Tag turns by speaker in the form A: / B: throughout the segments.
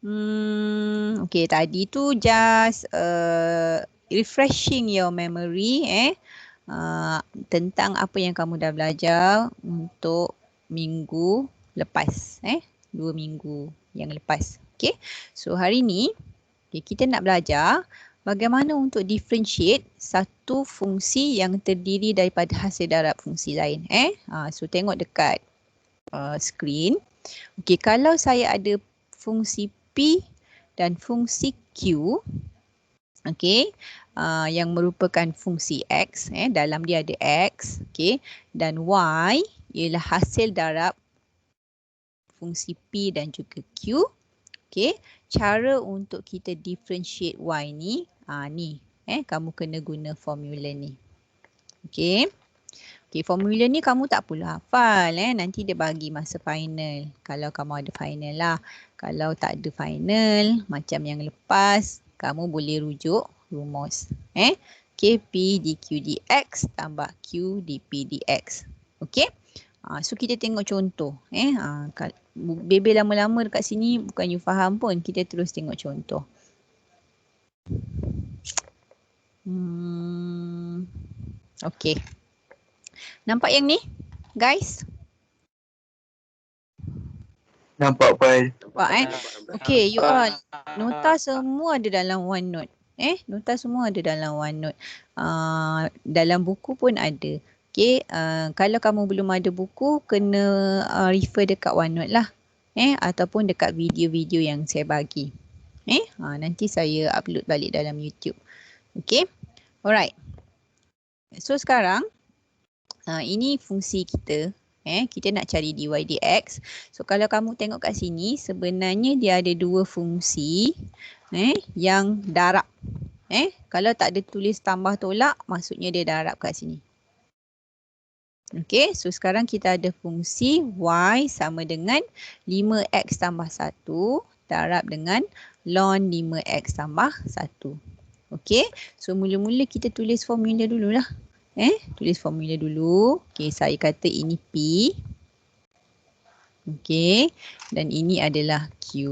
A: Okay, tadi tu just refreshing your memory tentang apa yang kamu dah belajar untuk minggu lepas 2 minggu yang lepas. Okay, so hari ni kita nak belajar bagaimana untuk differentiate satu fungsi yang terdiri daripada hasil darab fungsi lain. So tengok dekat screen. Okay, kalau saya ada fungsi P dan fungsi Q, okay, yang merupakan fungsi X, dalam dia ada X, okay, dan Y ialah hasil darab fungsi P dan juga Q. Okay, cara untuk kita differentiate Y ni, kamu kena guna formula ni. Okay. Okay, formula ni kamu tak perlu hafal. Nanti dia bagi masa final. Kalau kamu ada final lah. Kalau tak ada final, macam yang lepas, kamu boleh rujuk rumus. Okay, P dQ dx tambah Q dP dx. Okay. So kita tengok contoh. Bebe lama-lama dekat sini bukan you faham pun. Kita terus tengok contoh. Okay. Nampak yang ni, guys?
B: Nampak, Puan.
A: Nampak Okay, you all. Nota semua ada dalam OneNote. Nota semua ada dalam OneNote. Dalam buku pun ada. Okay, kalau kamu belum ada buku, kena refer dekat OneNote lah. Ataupun dekat video-video yang saya bagi. Nanti saya upload balik dalam YouTube. Okay, alright. So sekarang, ini fungsi kita. Kita nak cari dy dx. So kalau kamu tengok kat sini, sebenarnya dia ada dua fungsi yang darab. Kalau tak ada tulis tambah tolak, maksudnya dia darab kat sini. Okay, so sekarang kita ada fungsi y sama dengan 5x tambah 1 darab dengan ln 5x tambah 1. Okay, so mula-mula kita tulis formula dululah. Tulis formula dulu. Okay, saya kata ini P. Okay, dan ini adalah Q.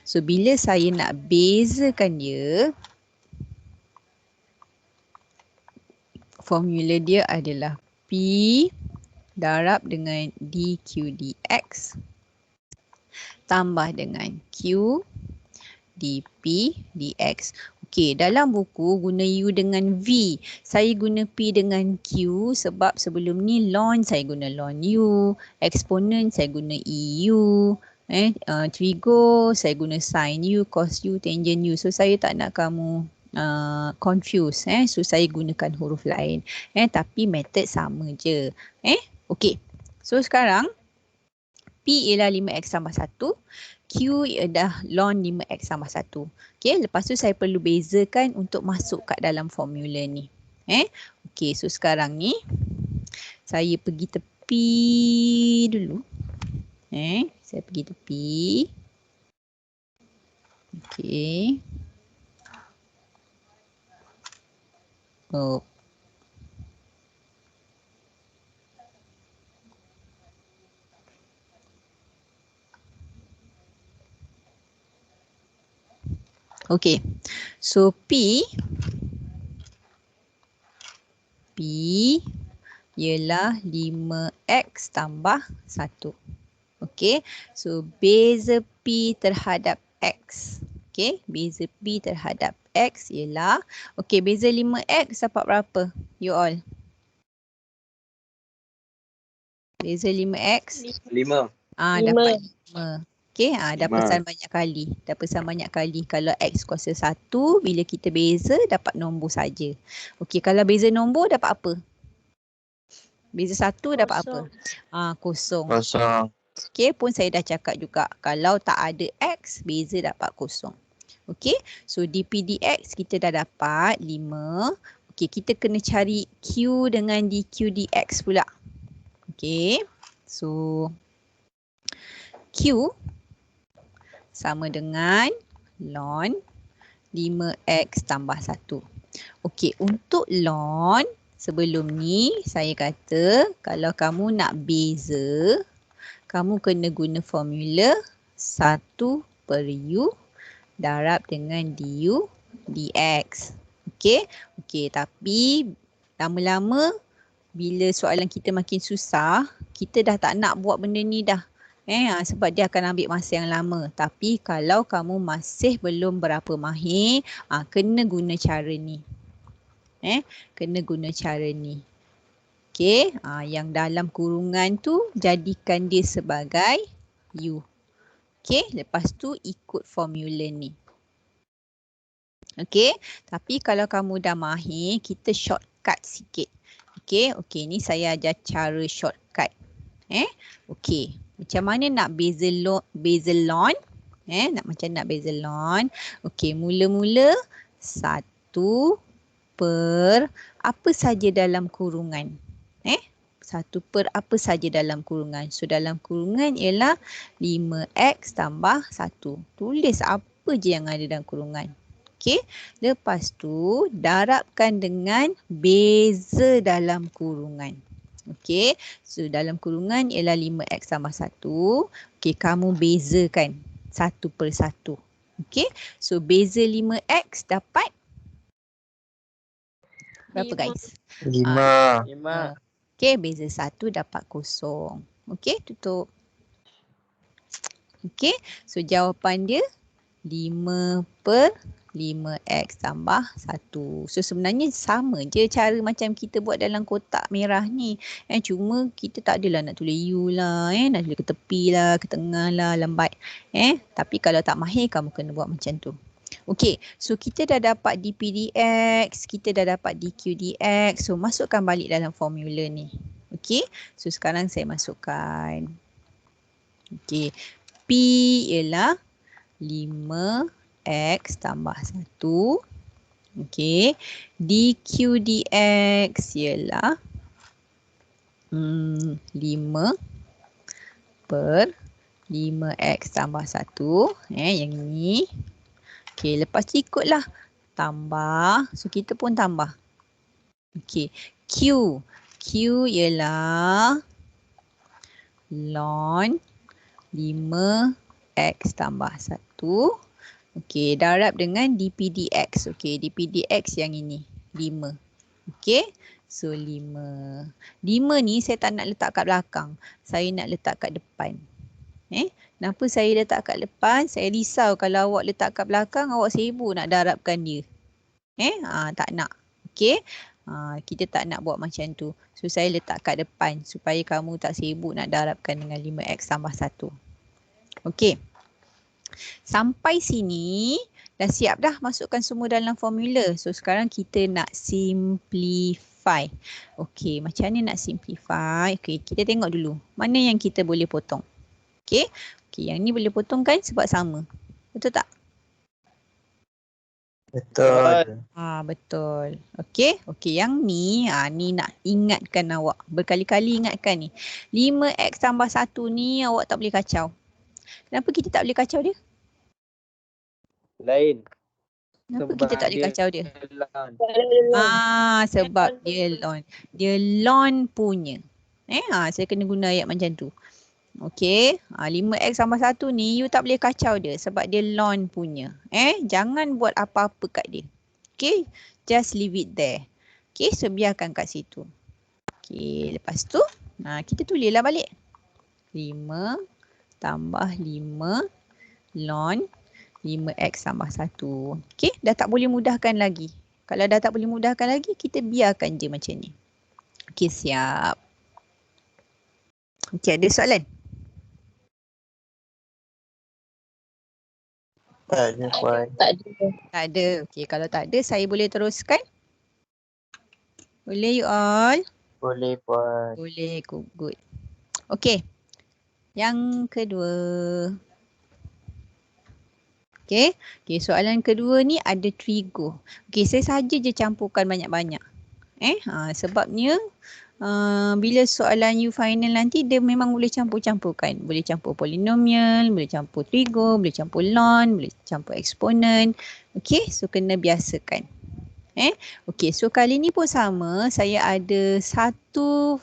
A: So bila saya nak bezakan dia, formula dia adalah P darab dengan dQ dx tambah dengan Q dP dx. Okey, dalam buku guna U dengan V. Saya guna P dengan Q sebab sebelum ni ln saya guna ln U, eksponen saya guna EU, trigo saya guna sin U, cos U, tangent U. So saya tak nak kamu confuse. So saya gunakan huruf lain. Tapi method sama je. Okey. So sekarang P ialah 5x tambah 1. Q adalah ln 5x tambah 1. Okay, lepas tu saya perlu bezakan untuk masuk kat dalam formula ni. Okay, so sekarang ni saya pergi tepi dulu. Saya pergi tepi. Okay. Oh. Okay, so P ialah 5x tambah 1. Okay, so beza P terhadap X. Okay, beza P terhadap X ialah, okay, beza 5x dapat berapa? You all? Beza 5x?
B: 5.
A: Dapat 5. Okay, dah pesan banyak kali. Dah pesan banyak kali. Kalau X kuasa 1, bila kita beza dapat nombor saja. Okay, kalau beza nombor dapat apa? Beza 1 dapat apa? Kosong. Okay, pun saya dah cakap juga. Kalau tak ada X, beza dapat kosong. Okay, so dP dx kita dah dapat 5. Okay, kita kena cari Q dengan dQ dx pula. Okay, so Q sama dengan ln 5x tambah 1. Okey, untuk ln sebelum ni saya kata kalau kamu nak beza, kamu kena guna formula 1 per U darab dengan du dx. Okey. Okey, tapi lama-lama bila soalan kita makin susah, kita dah tak nak buat benda ni dah. Sebab dia akan ambil masa yang lama. Tapi kalau kamu masih belum berapa mahir, kena guna cara ni. Kena guna cara ni. Okey, yang dalam kurungan tu jadikan dia sebagai U. Okey, lepas tu ikut formula ni. Okey, tapi kalau kamu dah mahir, kita shortcut sikit. Okey, ni saya ajar cara shortcut. Okey, macam mana nak Bezelon? Nak macam nak Bezelon. Okey, mula-mula 1 per apa saja dalam kurungan. 1 per apa saja dalam kurungan. So dalam kurungan ialah 5x tambah 1. Tulis apa je yang ada dalam kurungan. Okey, lepas tu darabkan dengan beza dalam kurungan. Okey, so dalam kurungan ialah 5x tambah 1. Okey, kamu bezakan 1 per 1. Okey, so beza 5x dapat berapa guys?
B: 5.
A: Okey, beza 1 dapat 0. Okey, tutup. Okey, so jawapan dia 5 per 5x tambah 1. So sebenarnya sama je cara macam kita buat dalam kotak merah ni. Cuma kita tak adalah nak tulis U lah. Nak tulis ke tepi lah, ke tengah lah, lambat. Tapi kalau tak mahir, kamu kena buat macam tu. Okey, so kita dah dapat dpdx, kita dah dapat dqdx. So masukkan balik dalam formula ni. Okey, so sekarang saya masukkan. Okey, P ialah 5x tambah 1. Okey, dq dx ialah 5 per 5x tambah 1. Yang ini. Okey, lepas tu ikutlah. Tambah. So kita pun tambah. Okey, Q. Q ialah ln 5x tambah 1. Okey, darab dengan dpdx. Okey, dpdx yang ini 5. Okey, so 5. 5 ni saya tak nak letak kat belakang. Saya nak letak kat depan. Kenapa saya letak kat depan? Saya risau kalau awak letak kat belakang, awak sibuk nak darabkan dia. Tak nak. Okey, kita tak nak buat macam tu. So saya letak kat depan supaya kamu tak sibuk nak darabkan dengan 5x tambah 1. Okey. Sampai sini dah siap dah masukkan semua dalam formula. So sekarang kita nak simplify. Okey, macam mana nak simplify? Okey, kita tengok dulu. Mana yang kita boleh potong? Okey. Okey, yang ni boleh potong kan sebab sama. Betul tak?
B: Betul.
A: Betul. Okey. Okey, yang ni ni nak ingatkan awak. Berkali-kali ingatkan ni. 5x tambah 1 ni awak tak boleh kacau. Kenapa kita tak boleh kacau dia?
C: Lain.
A: Kenapa
C: Sebab
A: kita tak boleh kacau dia?
C: Lon.
A: Sebab dia lon. Dia lon punya. Saya kena guna ayat macam tu. Okey, 5x tambah 1 ni you tak boleh kacau dia sebab dia lon punya. Jangan buat apa-apa kat dia. Okey, just leave it there. Okey, so biarkan kat situ. Okey, lepas tu kita tulislah balik. 5 tambah 5 ln 5x tambah 1. Okey, dah tak boleh mudahkan lagi. Kalau dah tak boleh mudahkan lagi, kita biarkan je macam ni. Okey, siap. Okey, ada soalan?
B: Tak ada Puan.
A: Tak ada. Okey, kalau tak ada, saya boleh teruskan? Boleh you all?
B: Boleh Puan.
A: Boleh, good. Okey. Yang kedua. Okey, soalan kedua ni ada trigo. Okey, saya saja je campurkan banyak-banyak. Sebabnya bila soalan you final nanti dia memang boleh campur-campurkan. Boleh campur polinomial, boleh campur trigo, boleh campur ln, boleh campur eksponen. Okey, so kena biasakan. Okey, so kali ni pun sama. Saya ada satu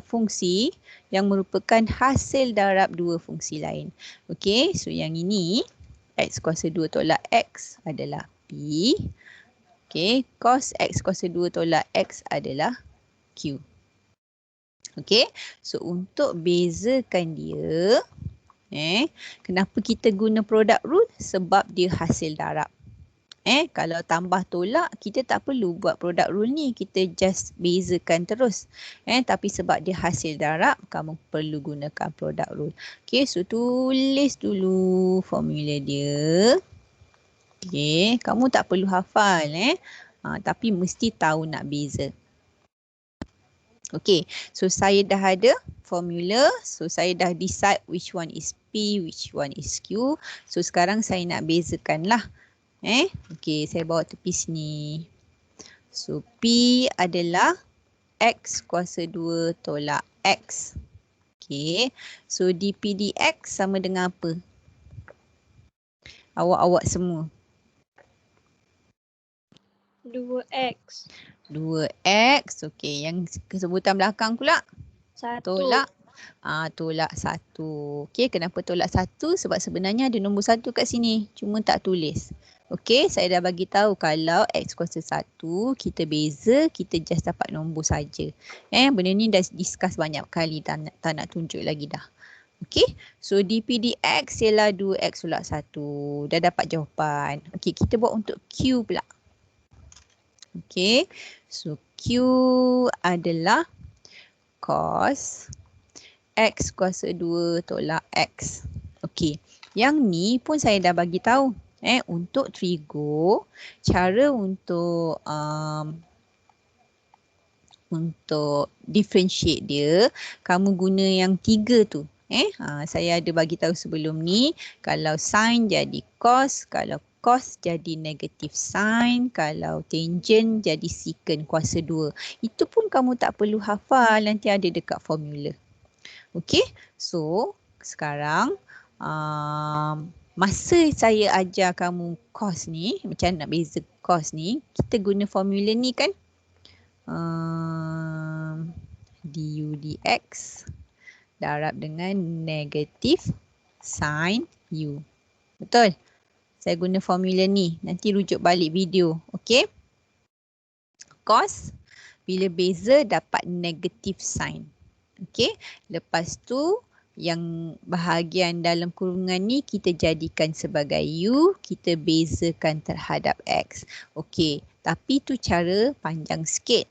A: fungsi yang merupakan hasil darab dua fungsi lain. Okey, so yang ini X kuasa 2 tolak X adalah P. Okey, cos X kuasa 2 tolak X adalah Q. Okey, so untuk bezakan dia, kenapa kita guna product rule? Sebab dia hasil darab. Kalau tambah tolak, kita tak perlu buat product rule ni. Kita just bezakan terus. Tapi sebab dia hasil darab, kamu perlu gunakan product rule. Okay, so tulis dulu formula dia. Okay, kamu tak perlu hafal. Tapi mesti tahu nak beza. Okay, so saya dah ada formula. So saya dah decide which one is P, which one is Q. So sekarang saya nak bezakan lah. Okey, saya bawa tepi sini. So, P adalah X kuasa 2 tolak X. Okey, so dP dx sama dengan apa? Awak-awak semua.
C: 2x.
A: 2x, okey. Yang sebutan belakang pula?
C: 1.
A: Tolak. Tolak 1. Okey, kenapa tolak 1? Sebab sebenarnya ada nombor 1 kat sini. Cuma tak tulis. Okey, saya dah bagi tahu kalau X kuasa 1, kita beza, kita just dapat nombor saja. Benda ni dah discuss banyak kali, tak nak tunjuk lagi dah. Okey, so dP dx ialah 2x tolak 1. Dah dapat jawapan. Okey, kita buat untuk Q pula. Okey, so Q adalah cos X kuasa 2 tolak X. Okey, yang ni pun saya dah bagi tahu. Untuk trigo, cara untuk differentiate dia, kamu guna yang 3 tu. Saya ada bagi tahu sebelum ni, kalau sin jadi cos, kalau cos jadi negatif sin, kalau tangent jadi secant kuasa 2. Itu pun kamu tak perlu hafal, nanti ada dekat formula. Okey, so sekarang masa saya ajar kamu cos ni, macam nak beza cos ni, kita guna formula ni kan? Du dx darab dengan negatif sin u. Betul? Saya guna formula ni. Nanti rujuk balik video. Okey? Cos, bila beza dapat negatif sin. Okey? Lepas tu, yang bahagian dalam kurungan ni kita jadikan sebagai U, kita bezakan terhadap X. Okey, tapi tu cara panjang sikit.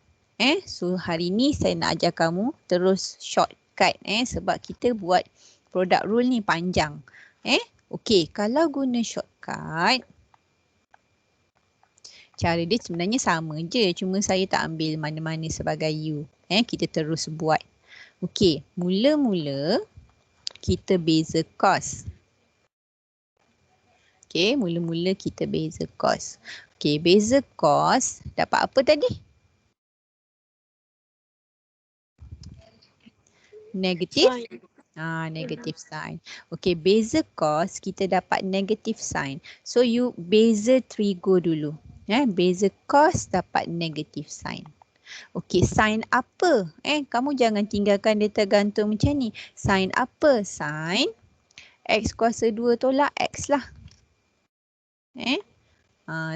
A: So hari ni saya nak ajar kamu terus shortcut sebab kita buat product rule ni panjang. Okey, kalau guna shortcut, cara dia sebenarnya sama je, cuma saya tak ambil mana-mana sebagai U. Kita terus buat. Okey, mula-mula kita beza cos. Okey, mula-mula kita beza cos. Okey, beza cos dapat apa tadi? Negatif? Negatif sin. Okey, beza cos kita dapat negatif sin. So you beza trigo dulu. Beza cos dapat negatif sin. Okey, sin apa? Kamu jangan tinggalkan dia tergantung macam ni. Sin apa? Sin X kuasa 2 tolak X lah.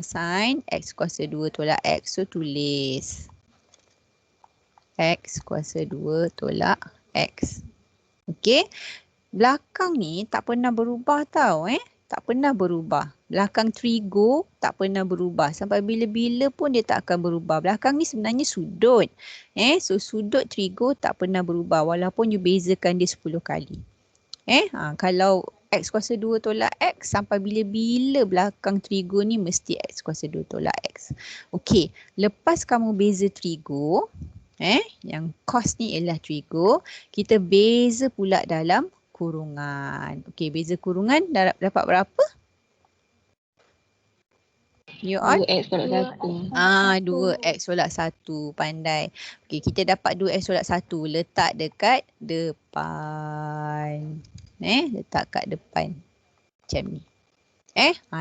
A: Sin X kuasa 2 tolak X. So tulis X kuasa 2 tolak X. Okey. Belakang ni tak pernah berubah tau. Tak pernah berubah. Belakang trigo tak pernah berubah. Sampai bila-bila pun dia tak akan berubah. Belakang ni sebenarnya sudut. So sudut trigo tak pernah berubah walaupun you bezakan dia 10 kali. Kalau X kuasa 2 tolak X, sampai bila-bila belakang trigo ni mesti X kuasa 2 tolak X. Okey, lepas kamu beza trigo, yang cos ni ialah trigo, kita beza pula dalam kurungan. Okey, beza kurungan dapat berapa? You on?
D: 2x tolak 1.
A: 2x tolak 1. Pandai. Okey, kita dapat 2x tolak 1. Letak dekat depan. Letak kat depan. Macam ni.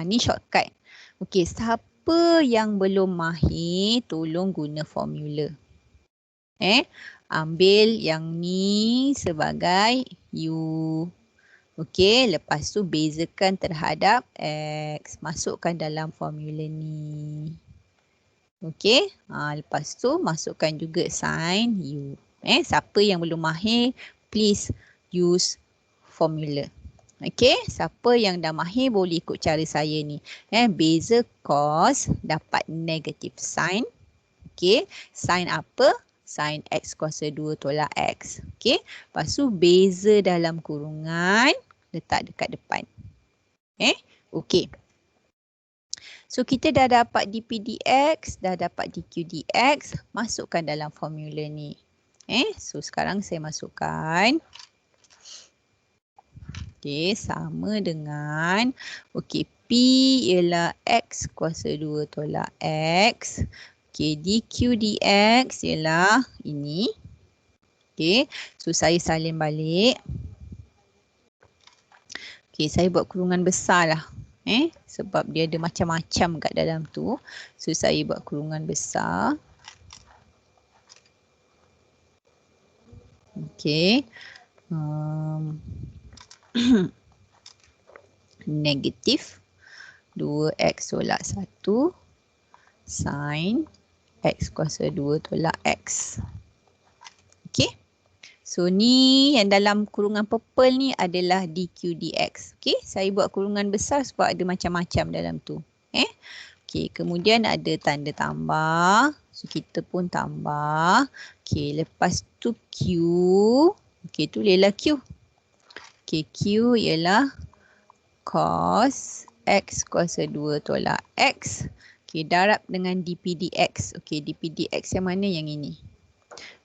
A: Ni shortcut. Okey, siapa yang belum mahir, tolong guna formula. Ambil yang ni sebagai U. Okey, lepas tu bezakan terhadap X. Masukkan dalam formula ni. Okey, lepas tu masukkan juga sign U. Siapa yang belum mahir, please use formula. Okey, siapa yang dah mahir boleh ikut cara saya ni. Beza cos dapat negative sign. Okey, sign apa? Sin X kuasa 2 tolak X. Okey, lepas tu beza dalam kurungan letak dekat depan. Okey. So kita dah dapat dP dx, dah dapat dq dx, masukkan dalam formula ni. So sekarang saya masukkan. Okey, sama dengan P ialah X kuasa 2 tolak X. Okey, dq dx ialah ini. Okey, so saya salin balik. Okey, saya buat kurungan besar lah. Sebab dia ada macam-macam kat dalam tu. So saya buat kurungan besar. Okey. Negatif 2x tolak 1 sin X kuasa 2 tolak X. Okey. So ni yang dalam kurungan purple ni adalah dq dx. Okey, saya buat kurungan besar sebab ada macam-macam dalam tu. Okey, kemudian ada tanda tambah. So kita pun tambah. Okey, lepas tu Q. Okey, tulislah Q. Okey, Q ialah cos X kuasa 2 tolak X. Okey, darab dengan dP dx. Okey, dP dx yang mana? Yang ini.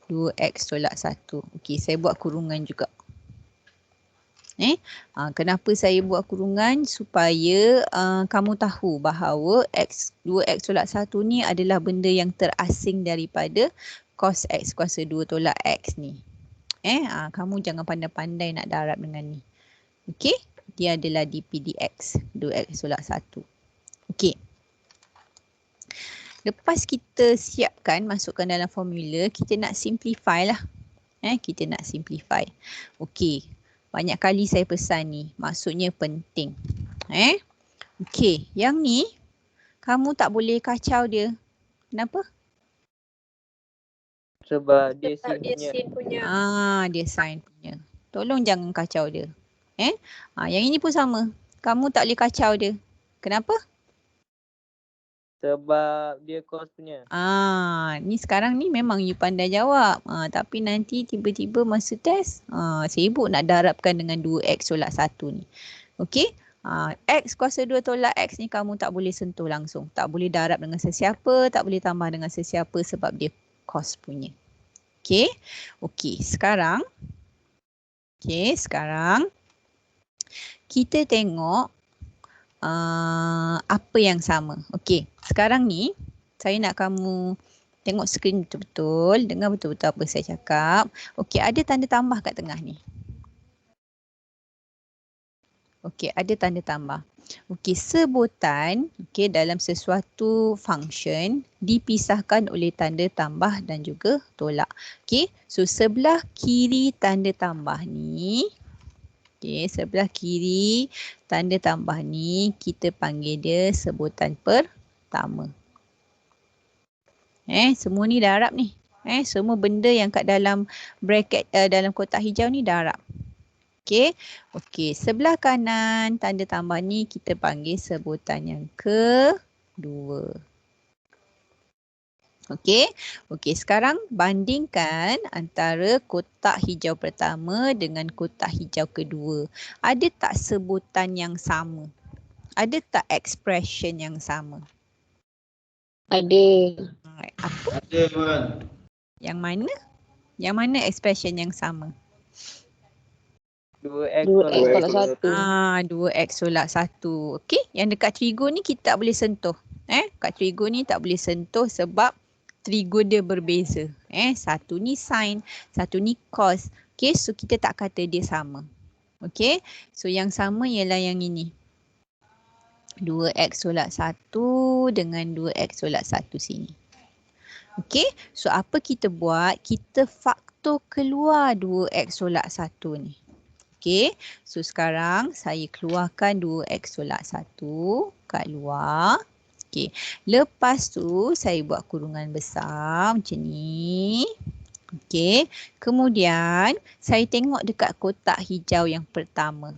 A: 2x tolak 1. Okey, saya buat kurungan juga. Kenapa saya buat kurungan? Supaya kamu tahu bahawa 2x tolak 1 ni adalah benda yang terasing daripada cos X kuasa 2 tolak X ni. Kamu jangan pandai-pandai nak darab dengan ni. Okey, dia adalah dP dx. 2x tolak 1. Okey. Lepas kita siapkan, masukkan dalam formula, kita nak simplify lah. Kita nak simplify. Okey, banyak kali saya pesan ni, maksudnya penting. Okey, yang ni, kamu tak boleh kacau dia. Kenapa?
B: Sebab dia
C: sin punya.
A: Dia sin punya. Tolong jangan kacau dia. Yang ini pun sama. Kamu tak boleh kacau dia. Kenapa?
B: Sebab dia cos punya.
A: Ni sekarang ni memang you pandai jawab. Tapi nanti tiba-tiba masa test, sibuk nak darabkan dengan 2x tolak 1 ni. Okey? X kuasa 2 tolak X ni kamu tak boleh sentuh langsung. Tak boleh darab dengan sesiapa, tak boleh tambah dengan sesiapa sebab dia cos punya. Okey? Okey, sekarang kita tengok apa yang sama. Okey, sekarang ni saya nak kamu tengok skrin betul-betul, dengar betul-betul apa saya cakap. Okey, ada tanda tambah kat tengah ni. Okey, ada tanda tambah. Okey, sebutan dalam sesuatu function dipisahkan oleh tanda tambah dan juga tolak. Okey, so sebelah kiri tanda tambah ni, sebelah kiri tanda tambah ni kita panggil dia sebutan pertama. Semua ni darab ni. Semua benda yang kat dalam bracket dalam kotak hijau ni darab. Okey, sebelah kanan tanda tambah ni kita panggil sebutan yang kedua. Okey, sekarang bandingkan antara kotak hijau pertama dengan kotak hijau kedua. Ada tak sebutan yang sama? Ada tak expression yang sama?
C: Ada.
A: Apa?
B: Ada pun.
A: Yang mana? Yang mana expression yang sama?
B: 2x
C: tolak 1.
A: 2x tolak 1. Okey, yang dekat trigo ni kita tak boleh sentuh. Kat trigo ni tak boleh sentuh sebab trigo dia berbeza. Satu ni sin, satu ni cos. Okey, so kita tak kata dia sama. Okey, so yang sama ialah yang ini. 2x tolak 1 dengan 2x tolak 1 sini. Okey, so apa kita buat? Kita faktor keluar 2x tolak 1 ni. Okey, so sekarang saya keluarkan 2x tolak 1 kat luar. Okey, lepas tu saya buat kurungan besar macam ni. Okey, kemudian saya tengok dekat kotak hijau yang pertama.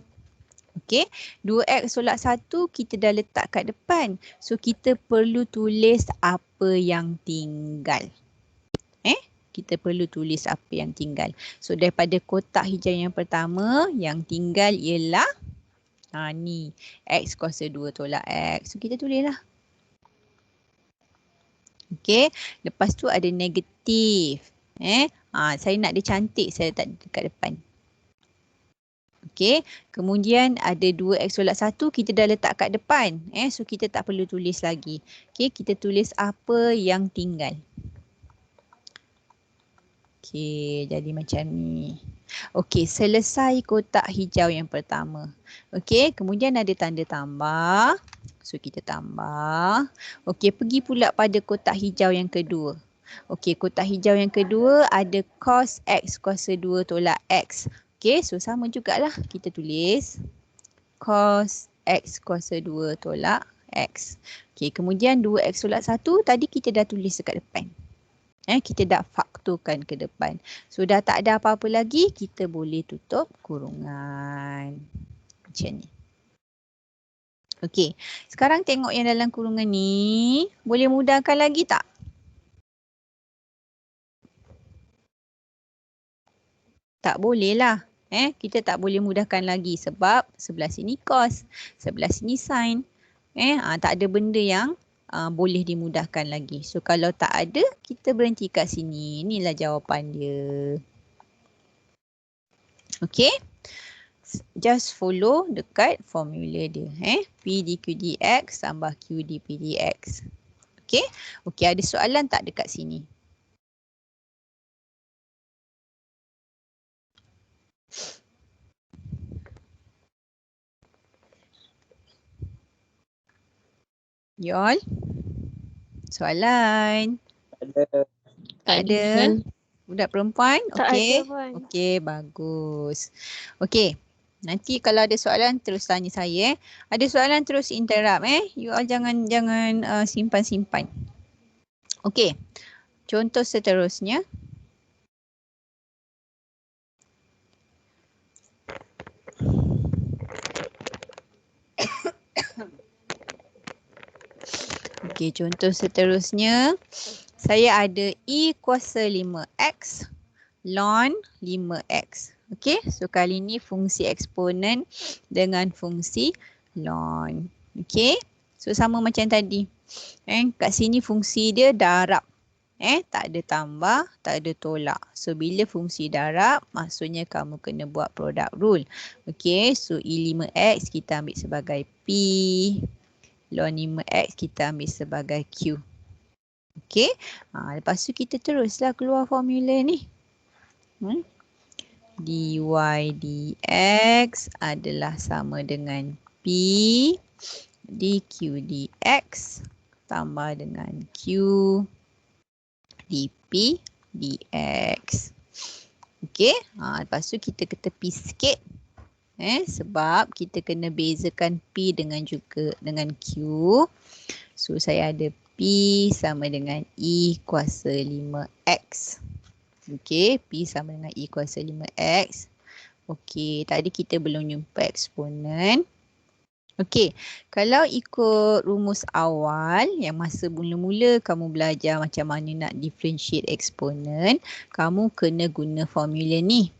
A: Okey, 2x tolak 1 kita dah letak kat depan. So kita perlu tulis apa yang tinggal. Kita perlu tulis apa yang tinggal. So daripada kotak hijau yang pertama, yang tinggal ialah ni, x kuasa 2 tolak x. So kita tulislah. Okey, lepas tu ada negatif. Saya nak dia cantik, saya letak dekat depan. Okey, kemudian ada 2x tolak 1 kita dah letak kat depan. So kita tak perlu tulis lagi. Okey, kita tulis apa yang tinggal. Okey, jadi macam ni. Okey, selesai kotak hijau yang pertama. Okey, kemudian ada tanda tambah. So kita tambah. Okey, pergi pula pada kotak hijau yang kedua. Okey, kotak hijau yang kedua ada cos x kuasa 2 tolak x. Okey, so sama jugalah kita tulis cos x kuasa 2 tolak x. Okey, kemudian 2x tolak 1 tadi kita dah tulis dekat depan. Kita dah faktorkan ke depan. So dah tak ada apa-apa lagi, kita boleh tutup kurungan. Macam ni. Okey, sekarang tengok yang dalam kurungan ni. Boleh mudahkan lagi tak? Tak boleh lah. Kita tak boleh mudahkan lagi sebab sebelah sini cos, sebelah sini sin. Tak ada benda yang boleh dimudahkan lagi. So kalau tak ada, kita berhenti kat sini. Inilah jawapan dia. Okay. Just follow dekat formula dia. P dQ dx tambah Q dP dx. Okay. Okay, ada soalan tak dekat sini? You all? Soalan?
B: Ada.
A: Ada? Budak perempuan? Okey.
C: Tak ada pun.
A: Okey, bagus. Okey. Nanti kalau ada soalan terus tanya saya. Ada soalan terus interrupt You all jangan simpan-simpan. Okey. Contoh seterusnya. Okey, contoh seterusnya. Saya ada E kuasa 5x ln 5x. Okey, so kali ni fungsi eksponen dengan fungsi ln. Okey, so sama macam tadi. Kat sini fungsi dia darab. Tak ada tambah, tak ada tolak. So bila fungsi darab, maksudnya kamu kena buat product rule. Okey, so E5x kita ambil sebagai P. Ln 5x kita ambil sebagai Q. Okey, lepas tu kita teruslah keluar formula ni. dy dx adalah sama dengan P dQ dx tambah dengan Q dP dx. Okey, lepas tu kita ke tepi sikit. Sebab kita kena bezakan P dengan Q. So saya ada P sama dengan E kuasa 5x. Okey, P sama dengan E kuasa 5x. Okey, tadi kita belum jumpa eksponen. Okey, kalau ikut rumus awal yang masa mula-mula kamu belajar macam mana nak differentiate eksponen, kamu kena guna formula ni.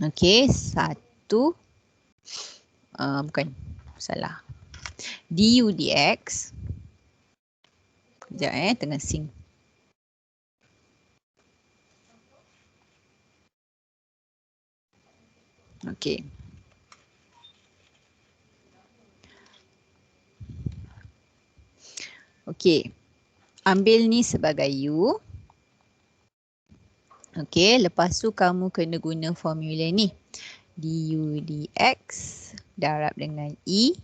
A: Okey, salah. Du dx. Sekejap tengah sing. Okey. Okey. Ambil ni sebagai U. Okey, lepas tu kamu kena guna formula ni. Du dx darab dengan E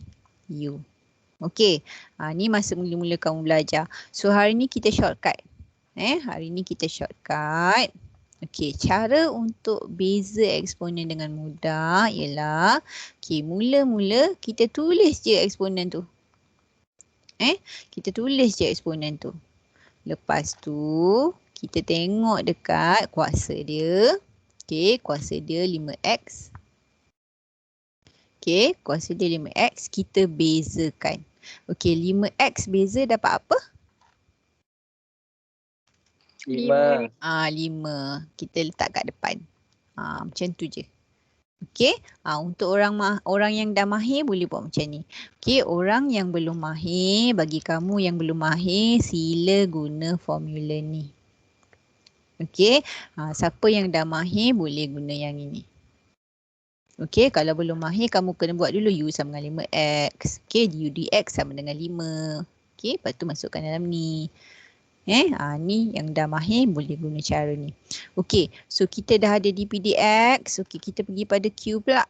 A: U. Okey, ni masa mula-mula kamu belajar. So hari ni kita shortcut. Hari ni kita shortcut. Okey, cara untuk beza eksponen dengan mudah ialah mula-mula kita tulis je eksponen tu. Kita tulis je eksponen tu. Lepas tu kita tengok dekat kuasa dia. Okey, kuasa dia 5x. Okey, kuasa dia 5x, kita bezakan. Okey, 5x beza dapat apa?
B: 5.
A: 5. Kita letak kat depan. Macam tu je. Okey, untuk orang yang dah mahir boleh buat macam ni. Okey, orang yang belum mahir, bagi kamu yang belum mahir, sila guna formula ni. Okey, siapa yang dah mahir boleh guna yang ini. Okey, kalau belum mahir kamu kena buat dulu U sama dengan 5x. Okey, U dx sama dengan 5. Okey, lepas tu masukkan dalam ni. Ni yang dah mahir boleh guna cara ni. Okey, so kita dah ada dpdx. Okey, kita pergi pada Q pula.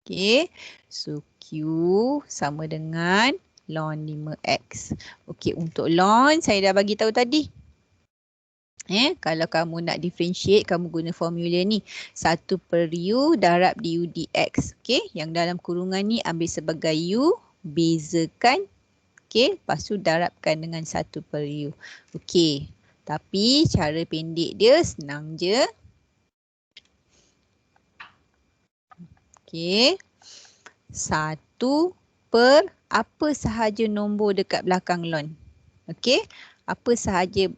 A: Okey, so Q sama dengan ln 5x. Okey, untuk ln saya dah bagi tahu tadi. Kalau kamu nak differentiate, kamu guna formula ni. 1/U darab du dx. Okey, yang dalam kurungan ni ambil sebagai U, bezakan. Okey, lepas tu darabkan dengan 1/U. Okey, tapi cara pendek dia senang je. Okey, 1 per apa sahaja nombor dekat belakang ln. Okey, apa sahaja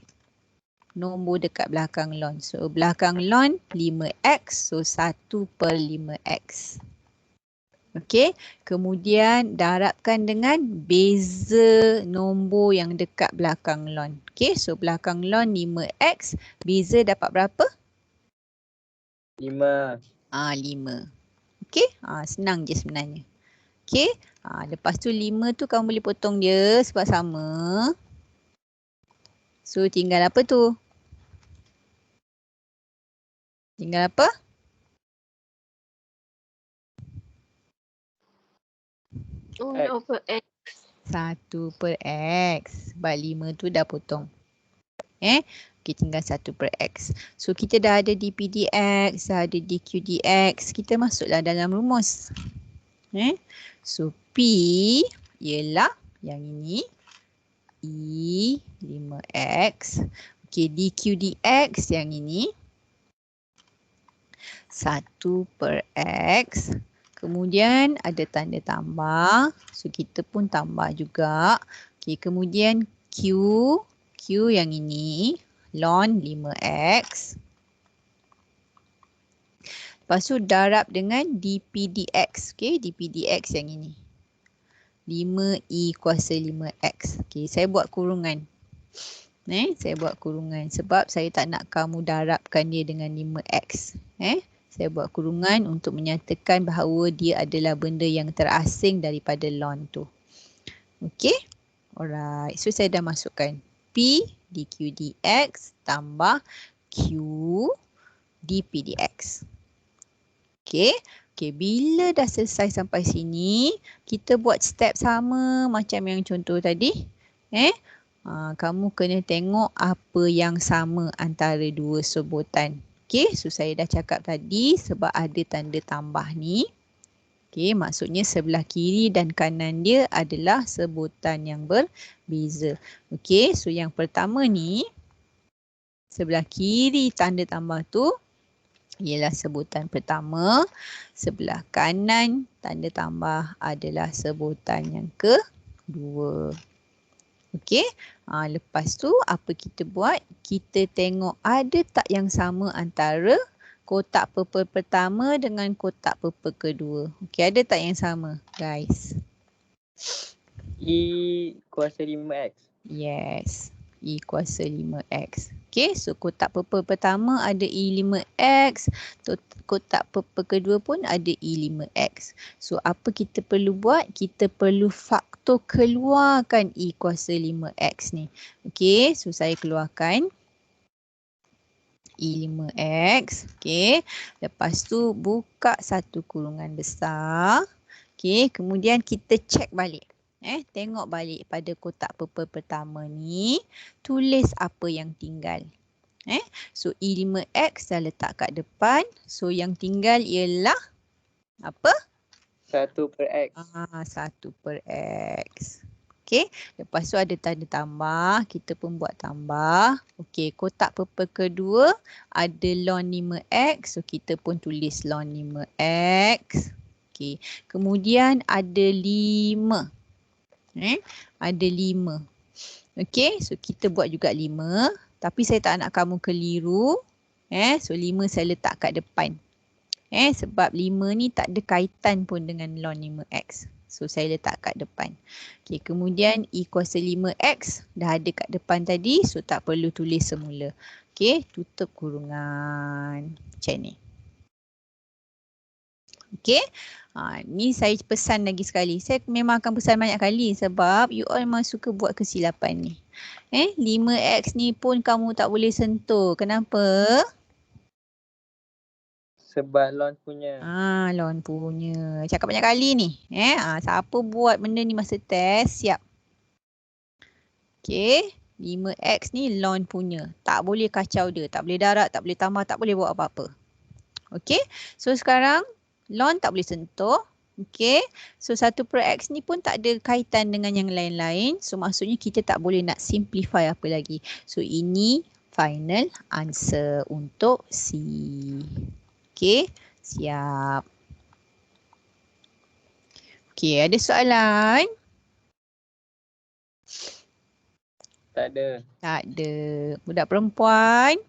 A: nombor dekat belakang ln. So, belakang ln 5x, so 1/5x. Okey, kemudian darabkan dengan beza nombor yang dekat belakang ln. Okey, so belakang ln 5x, beza dapat berapa?
B: 5.
A: 5. Okey, senang je sebenarnya. Okey, lepas tu 5 tu kamu boleh potong dia sebab sama. So tinggal apa tu? Tinggal apa?
C: Over X.
A: 1/x. Sebab 5 tu dah potong. Okey, tinggal 1/x. So kita dah ada dpdx, dah ada dqdx. Kita masuklah dalam rumus. So P ialah yang ini. E 5x. Okey, dqdx yang ini. 1/x. Kemudian ada tanda tambah. So kita pun tambah juga. Okey, kemudian Q yang ini ln 5x. Lepas tu darab dengan dpdx. Okey, dpdx yang ini. 5e kuasa 5x. Okey, saya buat kurungan. Saya buat kurungan sebab saya tak nak kamu darabkan dia dengan 5x. Saya buat kurungan untuk menyatakan bahawa dia adalah benda yang terasing daripada ln tu. Okey. Alright. So saya dah masukkan P dq dx tambah Q dp dx. Okey. Okey, bila dah selesai sampai sini, kita buat step sama macam yang contoh tadi. Kamu kena tengok apa yang sama antara dua sebutan. Okey, so saya dah cakap tadi sebab ada tanda tambah ni. Okey, maksudnya sebelah kiri dan kanan dia adalah sebutan yang berbeza. Okey, so yang pertama ni, sebelah kiri tanda tambah tu ialah sebutan pertama. Sebelah kanan tanda tambah adalah sebutan yang kedua. Okey, lepas tu apa kita buat? Kita tengok ada tak yang sama antara kotak purple pertama dengan kotak purple kedua. Okey, ada tak yang sama, guys?
B: E kuasa 5x.
A: Yes, E kuasa 5x. Okey, so kotak purple pertama ada E 5x, kotak purple kedua pun ada E 5x. So apa kita perlu buat? Kita perlu faktor keluarkan E kuasa 5x ni. Okey, so saya keluarkan E 5x. Okey, lepas tu buka satu kurungan besar. Okey, kemudian kita check balik. Tengok balik pada kotak purple pertama ni. Tulis apa yang tinggal. So E5X dah letak kat depan. So yang tinggal ialah apa?
B: 1/X.
A: 1/X. Okey, lepas tu ada tanda tambah, kita pun buat tambah. Okey, kotak purple kedua ada ln 5X, so kita pun tulis ln 5X. Okey, kemudian ada 5. Ada 5. Okey, so kita buat juga 5, tapi saya tak nak kamu keliru. So 5 saya letak kat depan. Sebab 5 ni tak ada kaitan pun dengan ln 5X. So saya letak kat depan. Okey, kemudian E kuasa 5X dah ada kat depan tadi, so tak perlu tulis semula. Okey, tutup kurungan. Macam ni. Okey. Ni saya pesan lagi sekali. Saya memang akan pesan banyak kali sebab you all memang suka buat kesilapan ni. 5X ni pun kamu tak boleh sentuh. Kenapa?
B: Sebab lon punya.
A: Lon punya. Cakap banyak kali ni. Siapa buat benda ni masa test, siap. Okey. 5X ni lon punya. Tak boleh kacau dia. Tak boleh darat, tak boleh tambah, tak boleh buat apa-apa. Okey. So sekarang ln tak boleh sentuh. Okey. So 1/X ni pun tak ada kaitan dengan yang lain-lain. So maksudnya kita tak boleh nak simplify apa lagi. So ini final answer untuk C. Okey. Siap. Okey, ada soalan?
B: Tak ada.
A: Tak ada. Budak perempuan?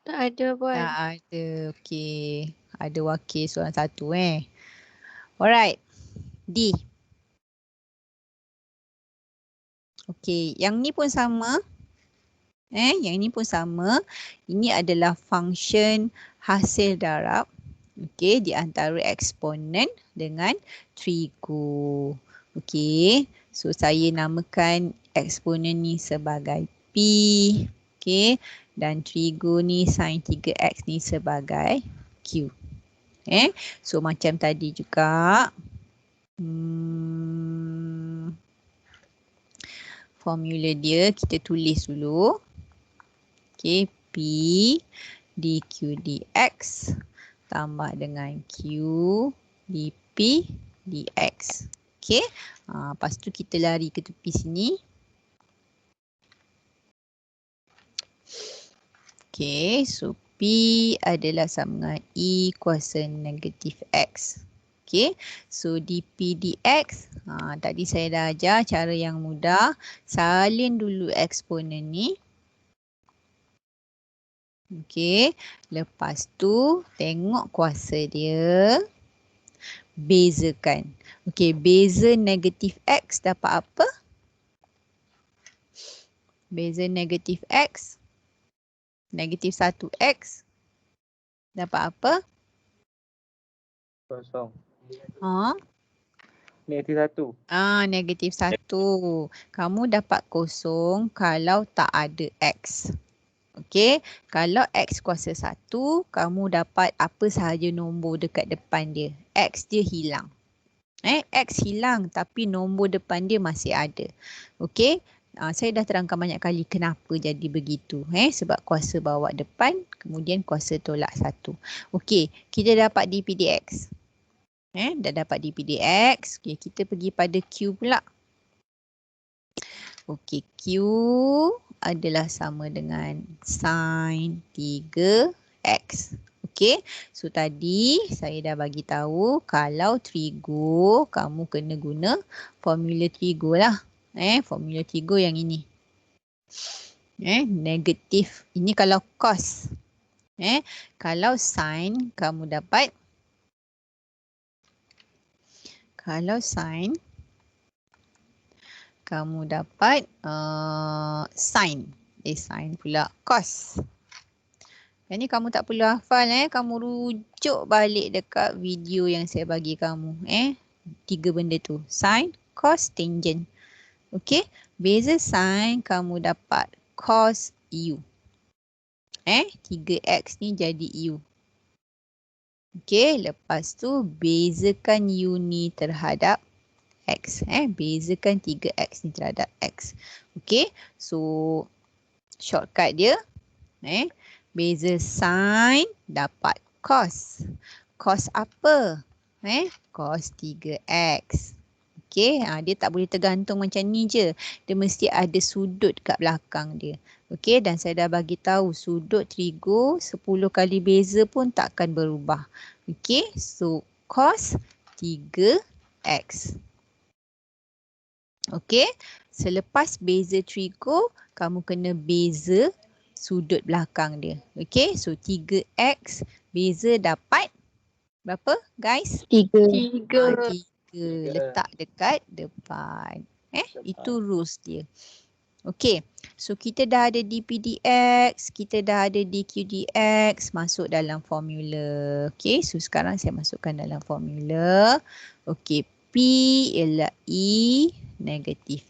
C: Tak ada Puan.
A: Tak ada. Okey. Ada wakil soalan satu Alright. D. Okey, yang ni pun sama. Yang ni pun sama. Ini adalah function hasil darab. Okey, di antara eksponen dengan trigo. Okey, so saya namakan eksponen ni sebagai P. Okey, dan trigo ni sin 3x ni sebagai Q. So macam tadi juga. Formula dia kita tulis dulu. Okey, P dQ dx tambah dengan Q dP dx. Okey, lepas tu kita lari ke tepi sini. Okey, so P adalah sama dengan E kuasa negatif X. Okey, so dP dx, tadi saya dah ajar cara yang mudah. Salin dulu eksponen ni. Okey, lepas tu tengok kuasa dia. Bezakan. Okey, beza negatif X dapat apa? Beza negatif X. Negatif 1X. Dapat apa?
B: Kosong.
A: Negatif
B: Negatif 1.
A: Negatif 1. Kamu dapat kosong kalau tak ada X. Okey, kalau X kuasa 1, kamu dapat apa sahaja nombor dekat depan dia. X dia hilang. X hilang tapi nombor depan dia masih ada. Okey, saya dah terangkan banyak kali kenapa jadi begitu. Sebab kuasa bawa depan, kemudian kuasa tolak 1. Okey, kita dapat dP dx. Dah dapat dP dx. Okey, kita pergi pada Q pula. Okey, Q adalah sama dengan sin 3x. Okey, so tadi saya dah bagi tahu kalau trigo kamu kena guna formula trigo lah. Formula trigo yang ini. Negatif. Ini kalau cos. Kalau sin kamu dapat. Kalau sin kamu dapat sin. Sin pula cos. Yang ni kamu tak perlu hafal kamu rujuk balik dekat video yang saya bagi kamu 3 benda tu. Sin, cos, tangent. Okey, beza sin kamu dapat cos U. 3x ni jadi U. Okey, lepas tu bezakan U ni terhadap X. Bezakan 3X ni terhadap X. Okey, so shortcut dia. Beza sin dapat cos. Cos apa? Cos 3X. Okey, dia tak boleh tergantung macam ni je. Dia mesti ada sudut kat belakang dia. Okey, dan saya dah bagi tahu sudut trigo 10 kali beza pun takkan berubah. Okey, so cos 3X. Okey, selepas beza trigo, kamu kena beza sudut belakang dia. Okey, so 3X beza dapat berapa guys?
C: 3.
A: 3. Letak dekat depan. Itu rules dia. Okey, so kita dah ada dpdx, kita dah ada dqdx masuk dalam formula. Okey, so sekarang saya masukkan dalam formula. Okey, P ialah E negatif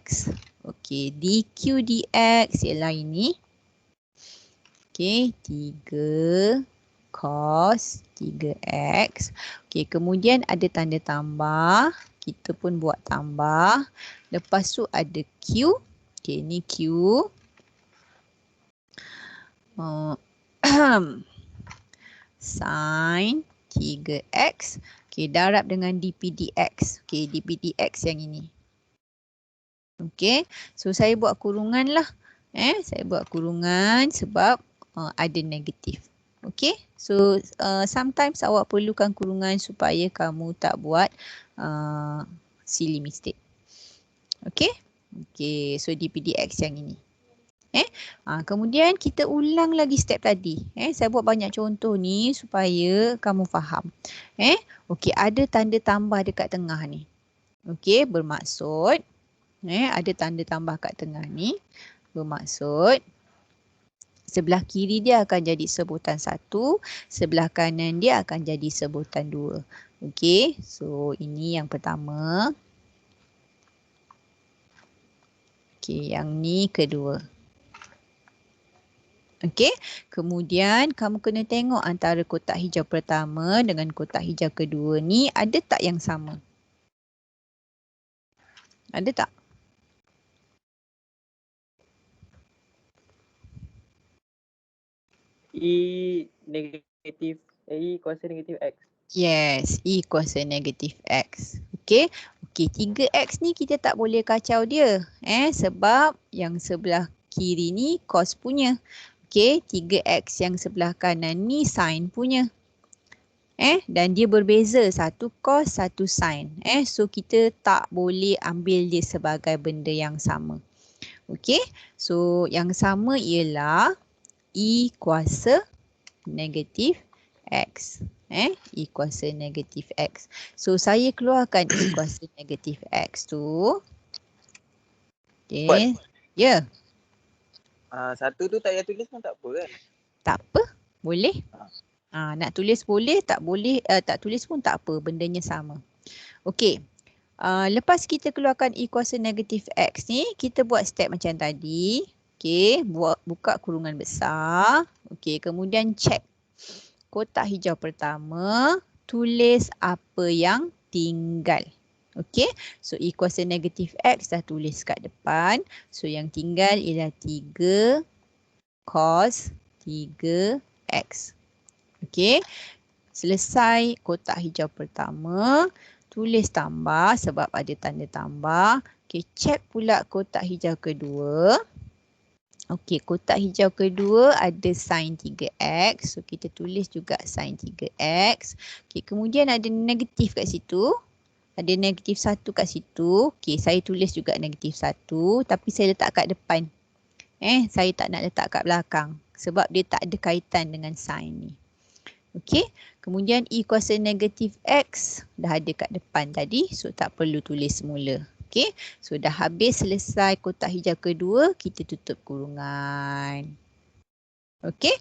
A: X. Okey, dqdx ialah ini. Okey, 3 cos 3X. Okey, kemudian ada tanda tambah. Kita pun buat tambah. Lepas tu ada Q. Okey, ni Q. Sin 3X. Okey, darab dengan dpdx. Okey, dpdx yang ini. Okey, so saya buat kurungan lah. Saya buat kurungan sebab ada negatif. Okay, so sometimes awak perlukan kurungan supaya kamu tak buat silly mistake. Okay, so dpdx yang ini. Kemudian kita ulang lagi step tadi. Saya buat banyak contoh ni supaya kamu faham. Okay, ada tanda tambah dekat tengah ni. Okay, bermaksud ada tanda tambah kat tengah ni. Bermaksud sebelah kiri dia akan jadi sebutan 1, sebelah kanan dia akan jadi sebutan 2. Okey, so ini yang pertama. Okey, yang ni kedua. Okey, kemudian kamu kena tengok antara kotak hijau pertama dengan kotak hijau kedua ni ada tak yang sama? Ada tak?
B: E negatif, E kuasa negatif X.
A: Yes, E kuasa negatif X. Okey. Okey, 3X ni kita tak boleh kacau dia. Sebab yang sebelah kiri ni cos punya. Okey, 3X yang sebelah kanan ni sin punya. Dan dia berbeza, satu cos, satu sin. So kita tak boleh ambil dia sebagai benda yang sama. Okey. So yang sama ialah E kuasa negatif X. E kuasa negatif X. So saya keluarkan E kuasa negatif X tu. Okay. Ya.
D: Satu tu tak payah tulis pun tak apa kan?
A: Tak apa. Boleh. Nak tulis boleh, tak boleh, tak tulis pun tak apa. Bendanya sama. Okey. Lepas kita keluarkan E kuasa negatif X ni, kita buat step macam tadi. Okey, buka kurungan besar. Okey, kemudian check kotak hijau pertama, tulis apa yang tinggal. Okey, so E kuasa negatif X dah tulis kat depan. So yang tinggal ialah 3 cos 3X. Okey, selesai kotak hijau pertama, tulis tambah sebab ada tanda tambah. Okey, check pula kotak hijau kedua. Okey, kotak hijau kedua ada sin 3X. So, kita tulis juga sin 3X. Okey, kemudian ada negatif kat situ. Ada negatif 1 kat situ. Okey, saya tulis juga negatif 1. Tapi saya letak kat depan. Saya tak nak letak kat belakang. Sebab dia tak ada kaitan dengan sin ni. Okey, kemudian E kuasa negatif X dah ada kat depan tadi. So, tak perlu tulis semula. Okey, so dah habis selesai kotak hijau kedua, kita tutup kurungan. Okey.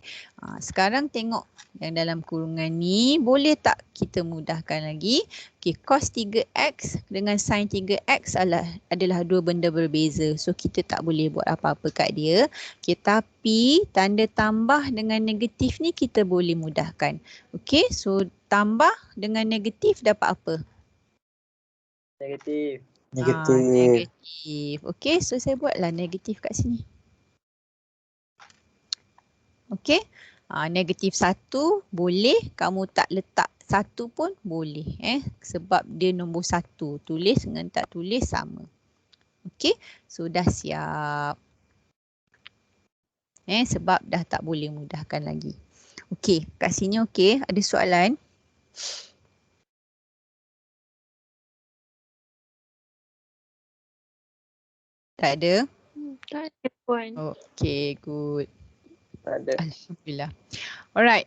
A: Sekarang tengok yang dalam kurungan ni, boleh tak kita mudahkan lagi? Okey, cos 3x dengan sin 3x adalah dua benda berbeza. So kita tak boleh buat apa-apa kat dia. Okey, tapi tanda tambah dengan negatif ni kita boleh mudahkan. Okey, so tambah dengan negatif dapat apa?
B: Negatif.
A: Negatif. Okey, so saya buatlah negatif kat sini. Okey, negatif 1 boleh, kamu tak letak 1 pun boleh sebab dia nombor 1. Tulis dengan tak tulis sama. Okey, so dah siap. Sebab dah tak boleh mudahkan lagi. Okey, kat sini okey, ada soalan? Tak ada?
C: Tak ada puan.
A: Okey, good.
B: Ada.
A: Alhamdulillah. Alright.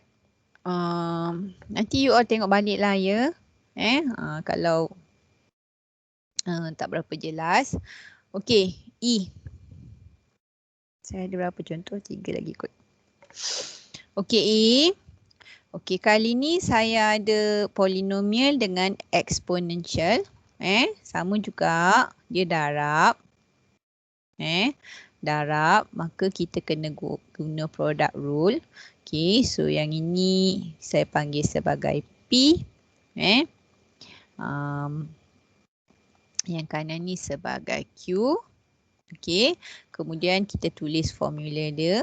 A: Nanti you all tengok balik lah ya. Kalau tak berapa jelas. Okey, E. Saya ada berapa contoh? 3 lagi kot. Okey, E. Okey, kali ni saya ada polinomial dengan exponential. Sama juga. Dia darab. Darab, maka kita kena guna product rule. Okey, so yang ini saya panggil sebagai P. Yang kanan ni sebagai Q. Okey, kemudian kita tulis formula dia.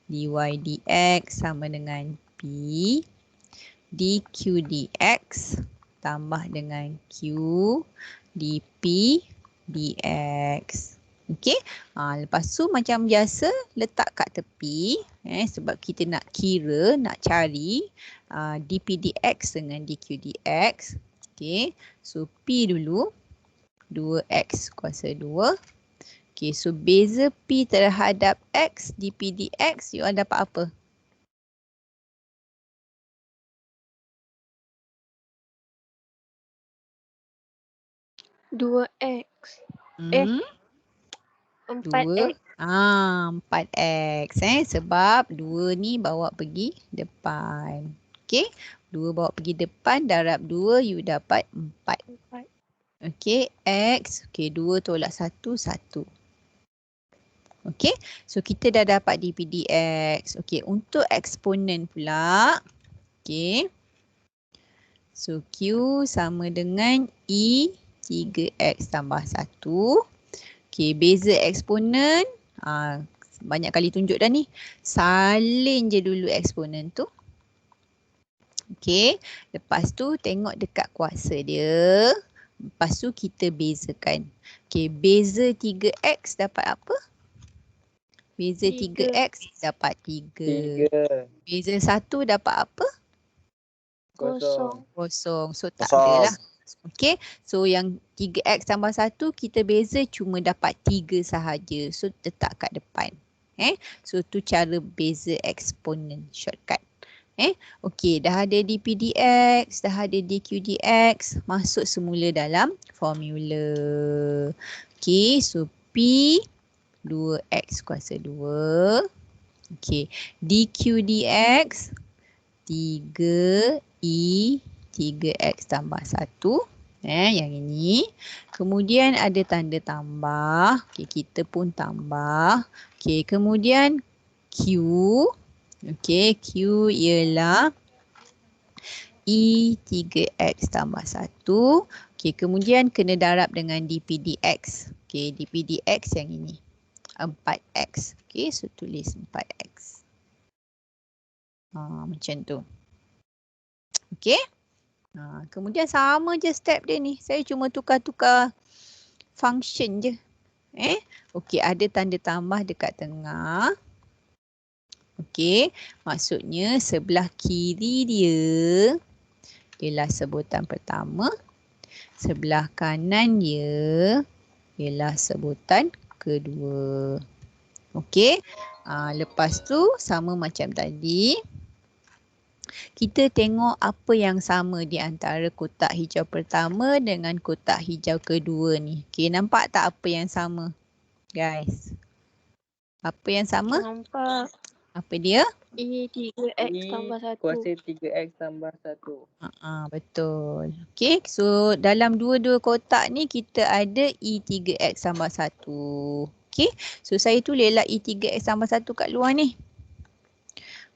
A: dy dx sama dengan P dq dx tambah dengan Q dp dx. Okey, lepas tu macam biasa letak kat tepi sebab kita nak kira, nak cari dp dx dengan dq dx. Okey, so P dulu 2x kuasa 2. Okey, so beza P terhadap x dp dx you all dapat apa?
C: 2x. 4x.
A: 4x sebab 2 ni bawa pergi depan. Okey, 2 bawa pergi depan, darab 2 you dapat 4. Okey, x, okey 2 tolak 1, 1. Okey, so kita dah dapat dp dx. Okey, untuk eksponen pula. Okey. So Q sama dengan E 3x tambah 1. Okey, beza eksponen. Banyak kali tunjuk dah ni. Salin je dulu eksponen tu. Okey, lepas tu tengok dekat kuasa dia. Lepas tu kita bezakan. Okey, beza 3x dapat apa? Beza 3x dapat 3.
B: 3.
A: Beza 1 dapat apa?
B: Kosong.
A: Kosong. So tak ada lah. Okey, so yang 3x tambah 1 kita beza cuma dapat 3 sahaja. So letak kat depan. So tu cara beza eksponen shortcut. Okey, dah ada dp dx, dah ada dq dx, masuk semula dalam formula. Okey, so P 2x kuasa 2. Okey, dq dx 3i 3x tambah 1. Yang ini. Kemudian ada tanda tambah. Okey, kita pun tambah. Okey, kemudian Q. Okey, Q ialah E 3x tambah 1. Okey, kemudian kena darab dengan dp dx. Okey, dp dx yang ini. 4x. Okey, so tulis 4x. Macam tu. Okey. Kemudian sama je step dia ni. Saya cuma tukar-tukar function je. Okey, ada tanda tambah dekat tengah. Okey, maksudnya sebelah kiri dia ialah sebutan pertama. Sebelah kanan dia ialah sebutan kedua. Okey, lepas tu sama macam tadi. Kita tengok apa yang sama di antara kotak hijau pertama dengan kotak hijau kedua ni. Okey, nampak tak apa yang sama? Guys. Apa yang sama?
C: Nampak.
A: Apa dia?
C: E 3X tambah 1.
B: Kuasa 3X tambah 1.
A: Betul. Okay, so dalam dua-dua kotak ni kita ada E 3X tambah 1. Okay, so saya tulislah E 3X tambah 1 kat luar ni.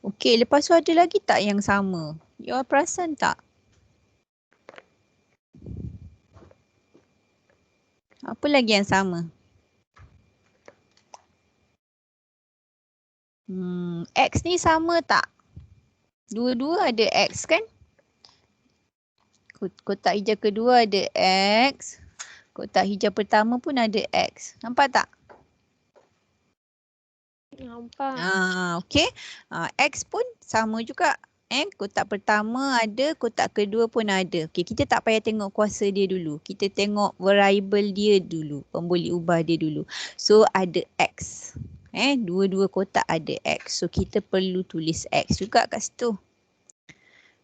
A: Okay, lepas tu ada lagi tak yang sama? You all perasan tak? Apa lagi yang sama? X ni sama tak? Dua-dua ada X kan? Kotak hijau kedua ada X. Kotak hijau pertama pun ada X. Nampak tak?
C: Nampak.
A: Okey. X pun sama juga. Kotak pertama ada, kotak kedua pun ada. Okey, kita tak payah tengok kuasa dia dulu. Kita tengok variable dia dulu. Pemboleh ubah dia dulu. So ada X. Dua-dua kotak ada X. So kita perlu tulis X juga kat situ.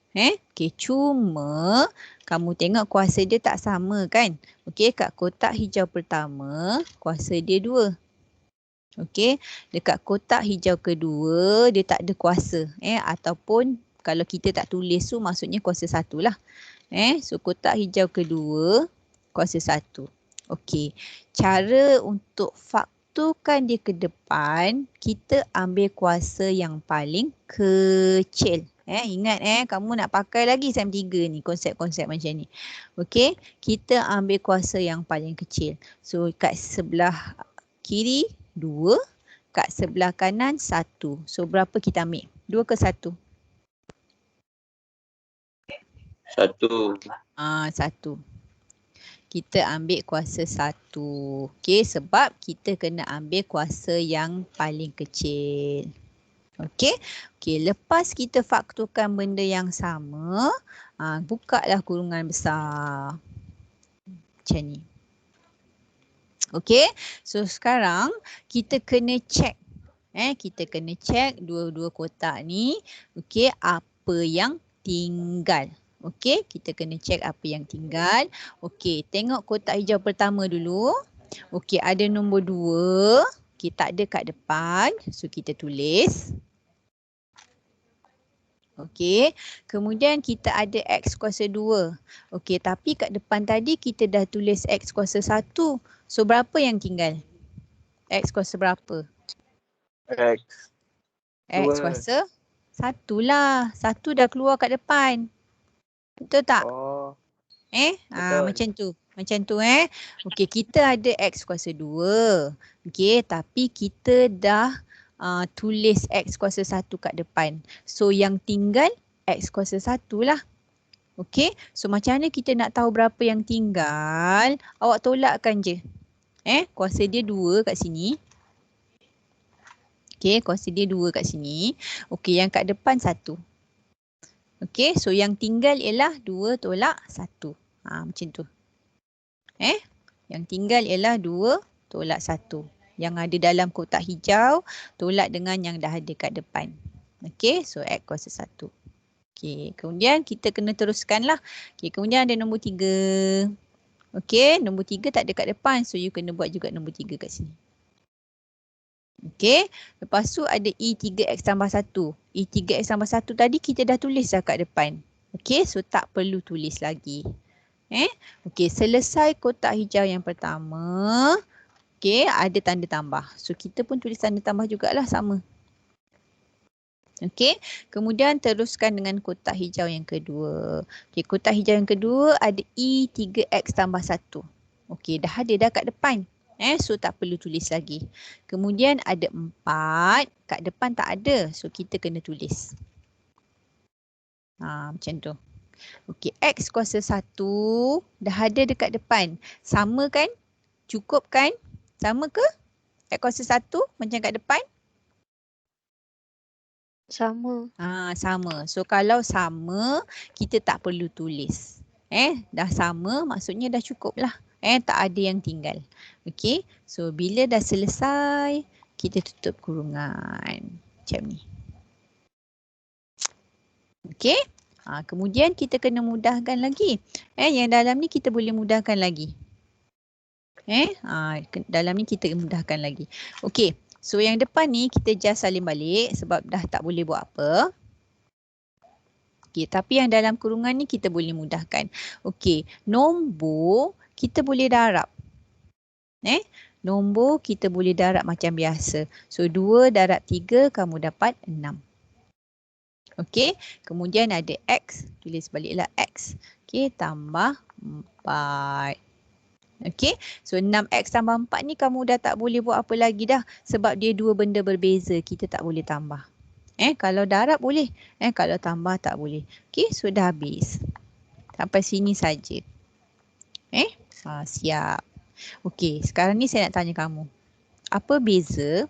A: Okey, cuma kamu tengok kuasa dia tak sama kan? Okey, kat kotak hijau pertama, kuasa dia 2. Okey, dekat kotak hijau kedua, dia tak ada kuasa. Ataupun kalau kita tak tulis tu, maksudnya kuasa 1 lah. So kotak hijau kedua, kuasa 1. Okey, cara untuk fakturkan dia ke depan, kita ambil kuasa yang paling kecil. Ingat kamu nak pakai lagi SEM 3 ni, konsep-konsep macam ni. Okey, kita ambil kuasa yang paling kecil. So kat sebelah kiri 2, kat sebelah kanan 1. So berapa kita ambil? 2 ke 1?
D: 1.
A: 1. Kita ambil kuasa 1. Okey, sebab kita kena ambil kuasa yang paling kecil. Okey. Okey, lepas kita fakturkan benda yang sama, bukalah kurungan besar. Macam ni. Okey. So sekarang kita kena check. Kita kena check dua-dua kotak ni. Okey, apa yang tinggal. Okey, kita kena check apa yang tinggal. Okey, tengok kotak hijau pertama dulu. Okey, ada nombor 2. Okey, tak ada kat depan. So kita tulis. Okey, kemudian kita ada X kuasa 2. Okey, tapi kat depan tadi kita dah tulis X kuasa 1. So berapa yang tinggal? X kuasa berapa?
D: X.
A: X
D: 2.
A: kuasa 1 lah. 1 dah keluar kat depan. Betul tak?
B: Oh.
A: Betul.
B: Betul.
A: Macam tu Okey, kita ada X kuasa 2. Okey, tapi kita dah tulis X kuasa 1 kat depan. So yang tinggal X kuasa 1 lah. Okey, so macam mana kita nak tahu berapa yang tinggal? Awak tolakkan je. Kuasa dia 2 kat sini. Okey, kuasa dia 2 kat sini. Okey, yang kat depan 1. Okey, so yang tinggal ialah 2 tolak 1. Macam tu. Yang tinggal ialah 2 tolak 1. Yang ada dalam kotak hijau tolak dengan yang dah ada kat depan. Okey, so X kuasa 1. Okey, kemudian kita kena teruskan lah. Okey, kemudian ada nombor 3. Okey, nombor 3 tak ada kat depan. So you kena buat juga nombor 3 kat sini. Okey, lepas tu ada E 3X tambah 1. E 3X tambah 1 tadi kita dah tulis dah kat depan. Okey, so tak perlu tulis lagi. Okey, selesai kotak hijau yang pertama. Okey, ada tanda tambah. So kita pun tulis tanda tambah jugalah sama. Okey, kemudian teruskan dengan kotak hijau yang kedua. Okey, kotak hijau yang kedua ada E 3X tambah 1. Okey, dah ada dah kat depan. So tak perlu tulis lagi. Kemudian ada 4, kat depan tak ada. So kita kena tulis. Macam tu. Okey, X kuasa 1 dah ada dekat depan. Sama kan? Cukup kan? Sama ke? X kuasa 1 macam kat depan?
C: Sama.
A: Sama. So kalau sama, kita tak perlu tulis. Dah sama, maksudnya dah cukup lah. Tak ada yang tinggal. Okey. So bila dah selesai, kita tutup kurungan. Macam ni. Okey. Kemudian kita kena mudahkan lagi. Yang dalam ni kita boleh mudahkan lagi. Dalam ni kita mudahkan lagi. Okey. So yang depan ni kita just salin balik sebab dah tak boleh buat apa. Okey, tapi yang dalam kurungan ni kita boleh mudahkan. Okey, nombor kita boleh darab. Nombor kita boleh darab macam biasa. So 2 darab 3 kamu dapat 6. Okey, kemudian ada X, tulis baliklah X. Okey, tambah 4. Okey, so 6X tambah 4 ni kamu dah tak boleh buat apa lagi dah. Sebab dia dua benda berbeza, kita tak boleh tambah. Kalau darab boleh, kalau tambah tak boleh. Okey, sudah habis. Sampai sini saja. Siap. Okey, sekarang ni saya nak tanya kamu. Apa beza?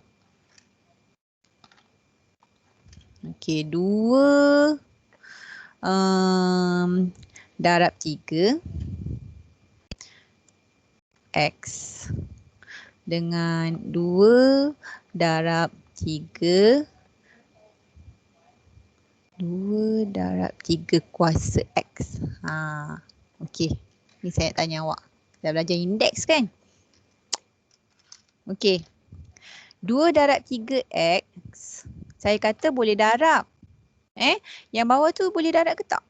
A: Okey, 2 darab 3 X dengan 2 darab 3 kuasa X. Okey. Ni saya nak tanya awak. Dah belajar indeks kan? Okey. 2 darab 3X. Saya kata boleh darab. Yang bawah tu boleh darab ke tak?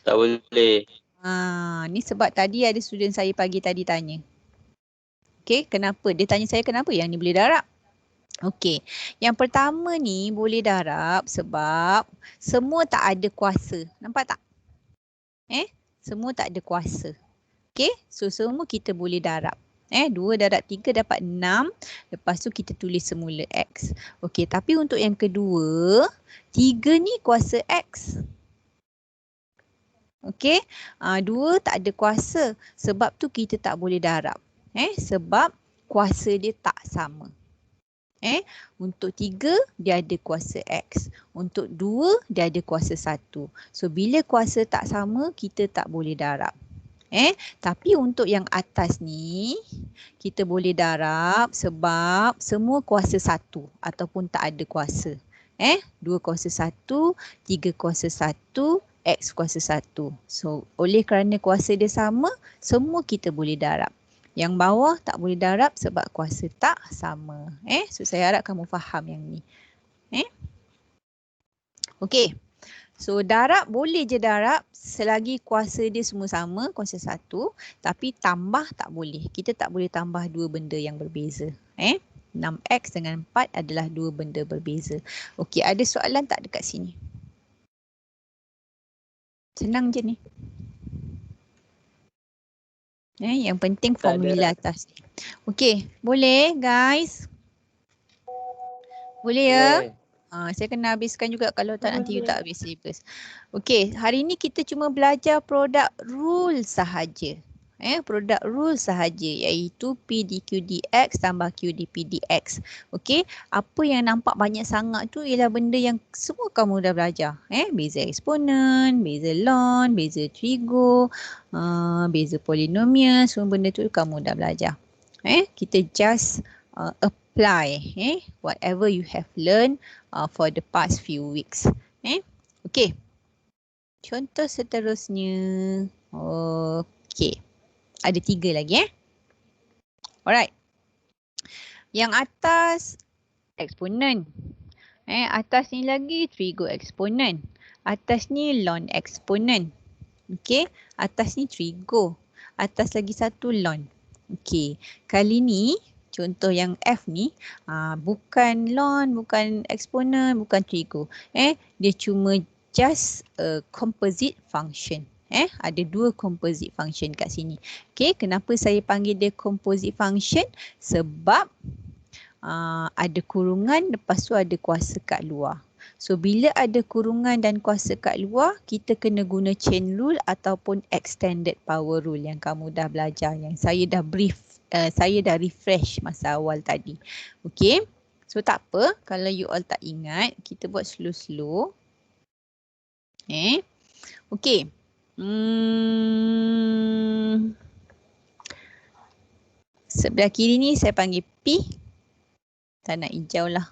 B: Tak boleh.
A: Ni sebab tadi ada student saya pagi tadi tanya. Okey, kenapa? Dia tanya saya kenapa yang ni boleh darab? Okey, yang pertama ni boleh darab sebab semua tak ada kuasa. Nampak tak? Semua tak ada kuasa. Okey, so semua kita boleh darab. 2 darab 3 dapat 6. Lepas tu kita tulis semula X. Okey, tapi untuk yang kedua, 3 ni kuasa X. Okey, 2 tak ada kuasa. Sebab tu kita tak boleh darab. Sebab kuasa dia tak sama. Untuk 3 dia ada kuasa X. Untuk 2 dia ada kuasa 1. So bila kuasa tak sama kita tak boleh darab. Tapi untuk yang atas ni kita boleh darab sebab semua kuasa 1 ataupun tak ada kuasa. 2 kuasa 1, 3 kuasa 1, X kuasa 1. So oleh kerana kuasa dia sama, semua kita boleh darab. Yang bawah tak boleh darab sebab kuasa tak sama. So saya harap kamu faham yang ni. Okey. So darab boleh je darab selagi kuasa dia semua sama, kuasa 1. Tapi tambah tak boleh. Kita tak boleh tambah dua benda yang berbeza. 6X dengan 4 adalah dua benda berbeza. Okey, ada soalan tak dekat sini? Senang je ni. Yang penting formula atas ni. Okey, boleh guys? Boleh ya? Saya kena habiskan juga kalau tak nanti you tak habis syllabus. Okey, hari ni kita cuma belajar produk rule sahaja. Produk rule sahaja iaitu P dQ dx tambah Q dP dx. Okey, apa yang nampak banyak sangat tu ialah benda yang semua kamu dah belajar. Beza eksponen, beza ln, beza trigo, beza polinomial, semua benda tu kamu dah belajar. Kita just apply whatever you have learned for the past few weeks. Okey. Contoh seterusnya. Okey. Ada 3 lagi Alright. Yang atas eksponen. Atas ni lagi trigo eksponen. Atas ni ln eksponen. Okey. Atas ni trigo. Atas lagi satu ln. Okey. Kali ni contoh yang F ni bukan ln, bukan eksponen, bukan trigo. Dia cuma just a composite function. Ada 2 composite function kat sini. Okey, kenapa saya panggil dia composite function? Sebab ada kurungan, lepas tu ada kuasa kat luar. So bila ada kurungan dan kuasa kat luar, kita kena guna chain rule ataupun extended power rule yang kamu dah belajar, yang saya dah brief, saya dah refresh masa awal tadi. Okey, so tak apa kalau you all tak ingat, kita buat slow-slow. Okey. Sebelah kiri ni saya panggil P. Tak nak hijau lah.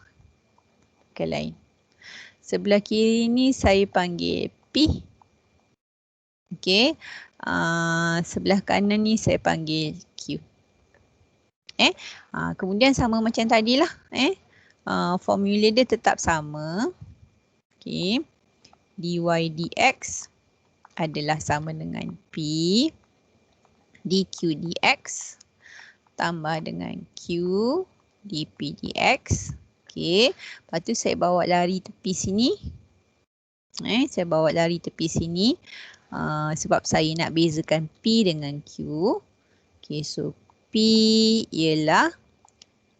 A: Ke lain. Sebelah kiri ni saya panggil P. Okey. Sebelah kanan ni saya panggil Q. Kemudian sama macam tadilah. Formula dia tetap sama. Okay. dy dx adalah sama dengan P dq dx tambah dengan Q dp dx. Okay. Lepas tu saya bawa lari tepi sini. Saya bawa lari tepi sini. Sebab saya nak bezakan P dengan Q. Okay. So P ialah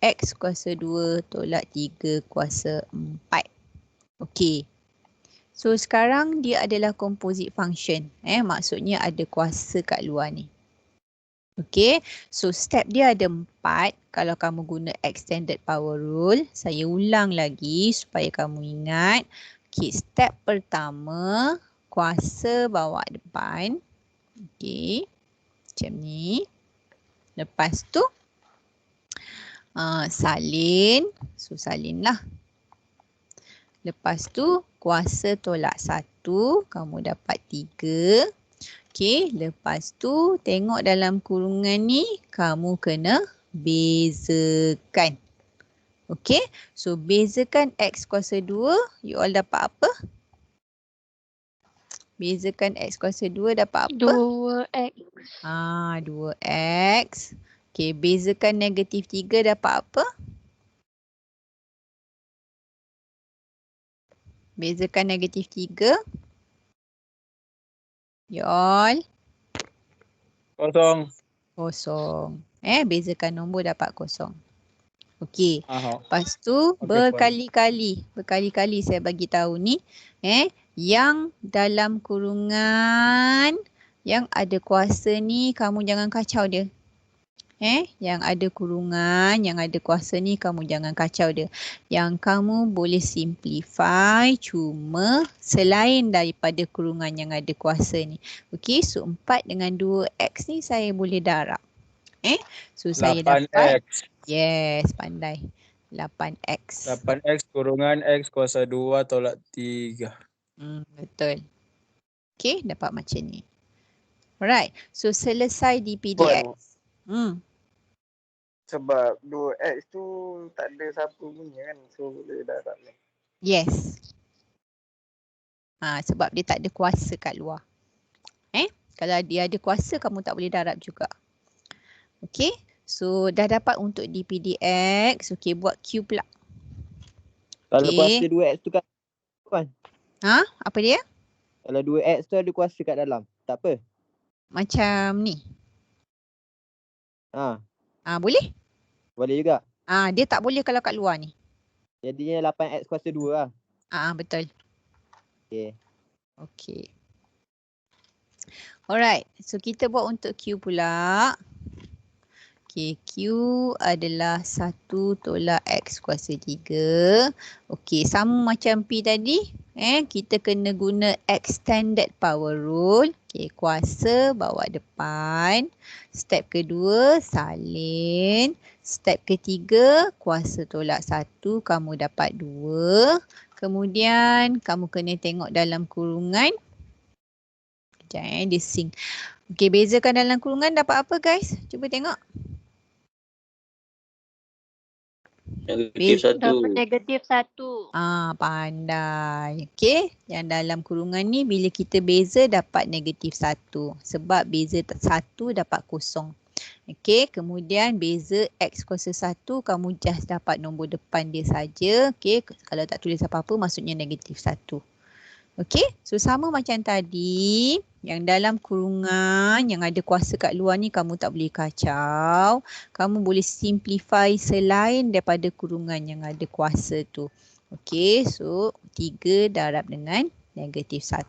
A: X kuasa 2 tolak 3 kuasa 4. Okay. So sekarang dia adalah composite function. Maksudnya ada kuasa kat luar ni. Okay. So step dia ada 4. Kalau kamu guna extended power rule. Saya ulang lagi supaya kamu ingat. Okay. Step pertama. Kuasa bawa depan. Okay. Macam ni. Lepas tu. Salin. So salin lah. Lepas tu kuasa tolak 1, kamu dapat 3. Okey, lepas tu tengok dalam kurungan ni, kamu kena bezakan. Okey, so bezakan X kuasa 2, you all dapat apa? Bezakan X kuasa 2 dapat apa?
C: 2x.
A: 2x. Okey, bezakan negatif 3 dapat apa? Bezakan negatif 3. You all?
D: Kosong.
A: Kosong. Bezakan nombor dapat kosong. Okey.
D: Aha.
A: Lepas tu
D: Okey,
A: berkali-kali saya bagi tahu ni, yang dalam kurungan yang ada kuasa ni kamu jangan kacau dia. Yang ada kurungan, yang ada kuasa ni kamu jangan kacau dia. Yang kamu boleh simplify cuma selain daripada kurungan yang ada kuasa ni. Okey, so 4 dengan 2x ni saya boleh darab. So saya dapat
D: 8x.
A: yes, pandai. 8x.
D: 8x kurungan x kuasa 2 tolak 3.
A: Betul. Okey, dapat macam ni. Alright, so selesai di PDX.
D: Sebab 2x tu tak ada siapa punya kan. So boleh darab ni.
A: Yes. Sebab dia tak ada kuasa kat luar. Kalau dia ada kuasa, kamu tak boleh darab juga. Okey. So dah dapat untuk di PDX. Okey, buat Q pula.
E: Kalau
A: Okey.
E: kuasa 2x tu kan?
A: Apa dia?
E: Kalau 2x tu ada kuasa kat dalam. Tak apa.
A: Macam ni. Boleh?
E: Boleh juga.
A: Dia tak boleh kalau kat luar ni.
E: Jadinya 8x kuasa 2 lah.
A: Betul.
E: Okay.
A: Alright. So kita buat untuk Q pula. Okay, Q adalah 1 tolak X kuasa 3. Okay, sama macam P tadi. Kita kena guna extended power rule. Okay, kuasa bawa depan. Step kedua, salin. Step ketiga, kuasa tolak 1, kamu dapat 2. Kemudian, kamu kena tengok dalam kurungan. Sekejap dia sing. Okay, bezakan dalam kurungan dapat apa guys? Cuba tengok.
F: Negatif 1.
C: Dapat negatif 1.
A: Pandai. Okey, yang dalam kurungan ni bila kita beza dapat negatif 1. Sebab beza 1 dapat kosong. Okey, kemudian beza X kuasa 1 kamu just dapat nombor depan dia saja. Okey, kalau tak tulis apa-apa maksudnya negatif 1. Okey, so sama macam tadi, yang dalam kurungan yang ada kuasa kat luar ni kamu tak boleh kacau. Kamu boleh simplify selain daripada kurungan yang ada kuasa tu. Okey, so 3 darab dengan negatif 1.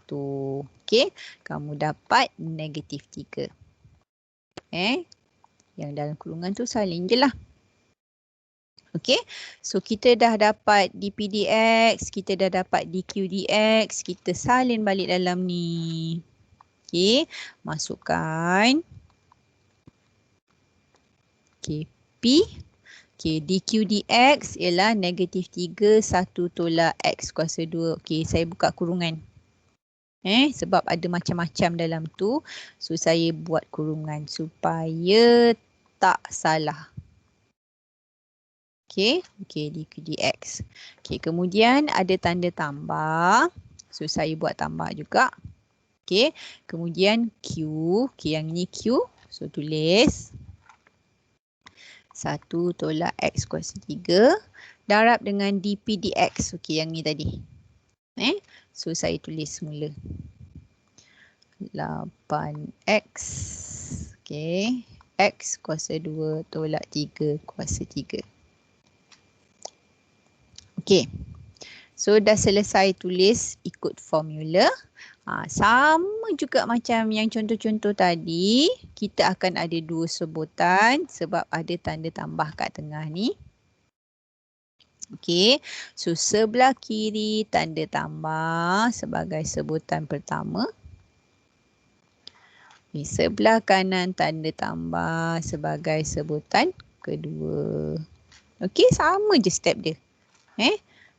A: Okey, kamu dapat negatif 3. Yang dalam kurungan tu salin je lah. Okey, so kita dah dapat dpdx, kita dah dapat dqdx, kita salin balik dalam ni. Okey, masukkan. Okey, P. Okey, dqdx ialah negatif 3, 1 tolak x kuasa 2. Okey, saya buka kurungan. Sebab ada macam-macam dalam tu. So, saya buat kurungan supaya tak salah. Okey, dx. Okey, kemudian ada tanda tambah. So saya buat tambah juga. Okey, kemudian Q. Okey, yang ni Q. So tulis 1 tolak X kuasa 3 darab dengan dp dx. Okey, yang ni tadi. So saya tulis semula 8x. Okey, X kuasa 2 tolak 3 kuasa 3. Okey. So dah selesai tulis ikut formula. Sama juga macam yang contoh-contoh tadi, kita akan ada dua sebutan sebab ada tanda tambah kat tengah ni. Okey, so sebelah kiri tanda tambah sebagai sebutan pertama. Okay, sebelah kanan tanda tambah sebagai sebutan kedua. Okey, sama je step dia.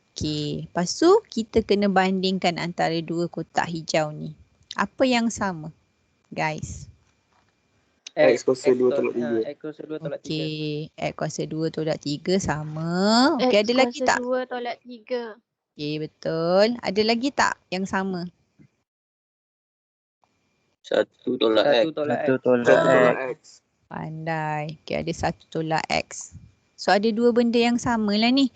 A: Okey, lepas tu kita kena bandingkan antara dua kotak hijau ni. Apa yang sama, guys?
D: X kuasa 2 tolak 3.
B: X kuasa 2 tolak 3.
A: Okey, X kuasa 2 tolak 3 sama. Okey,
C: X
A: ada lagi
C: kuasa
A: tak?
C: 2 tolak 3.
A: Okey, betul. Ada lagi tak yang sama?
F: 1 tolak X.
B: 1 tolak X.
D: 1 tolak X.
A: Pandai. Okey, ada 1 tolak X. So ada dua benda yang sama lah ni.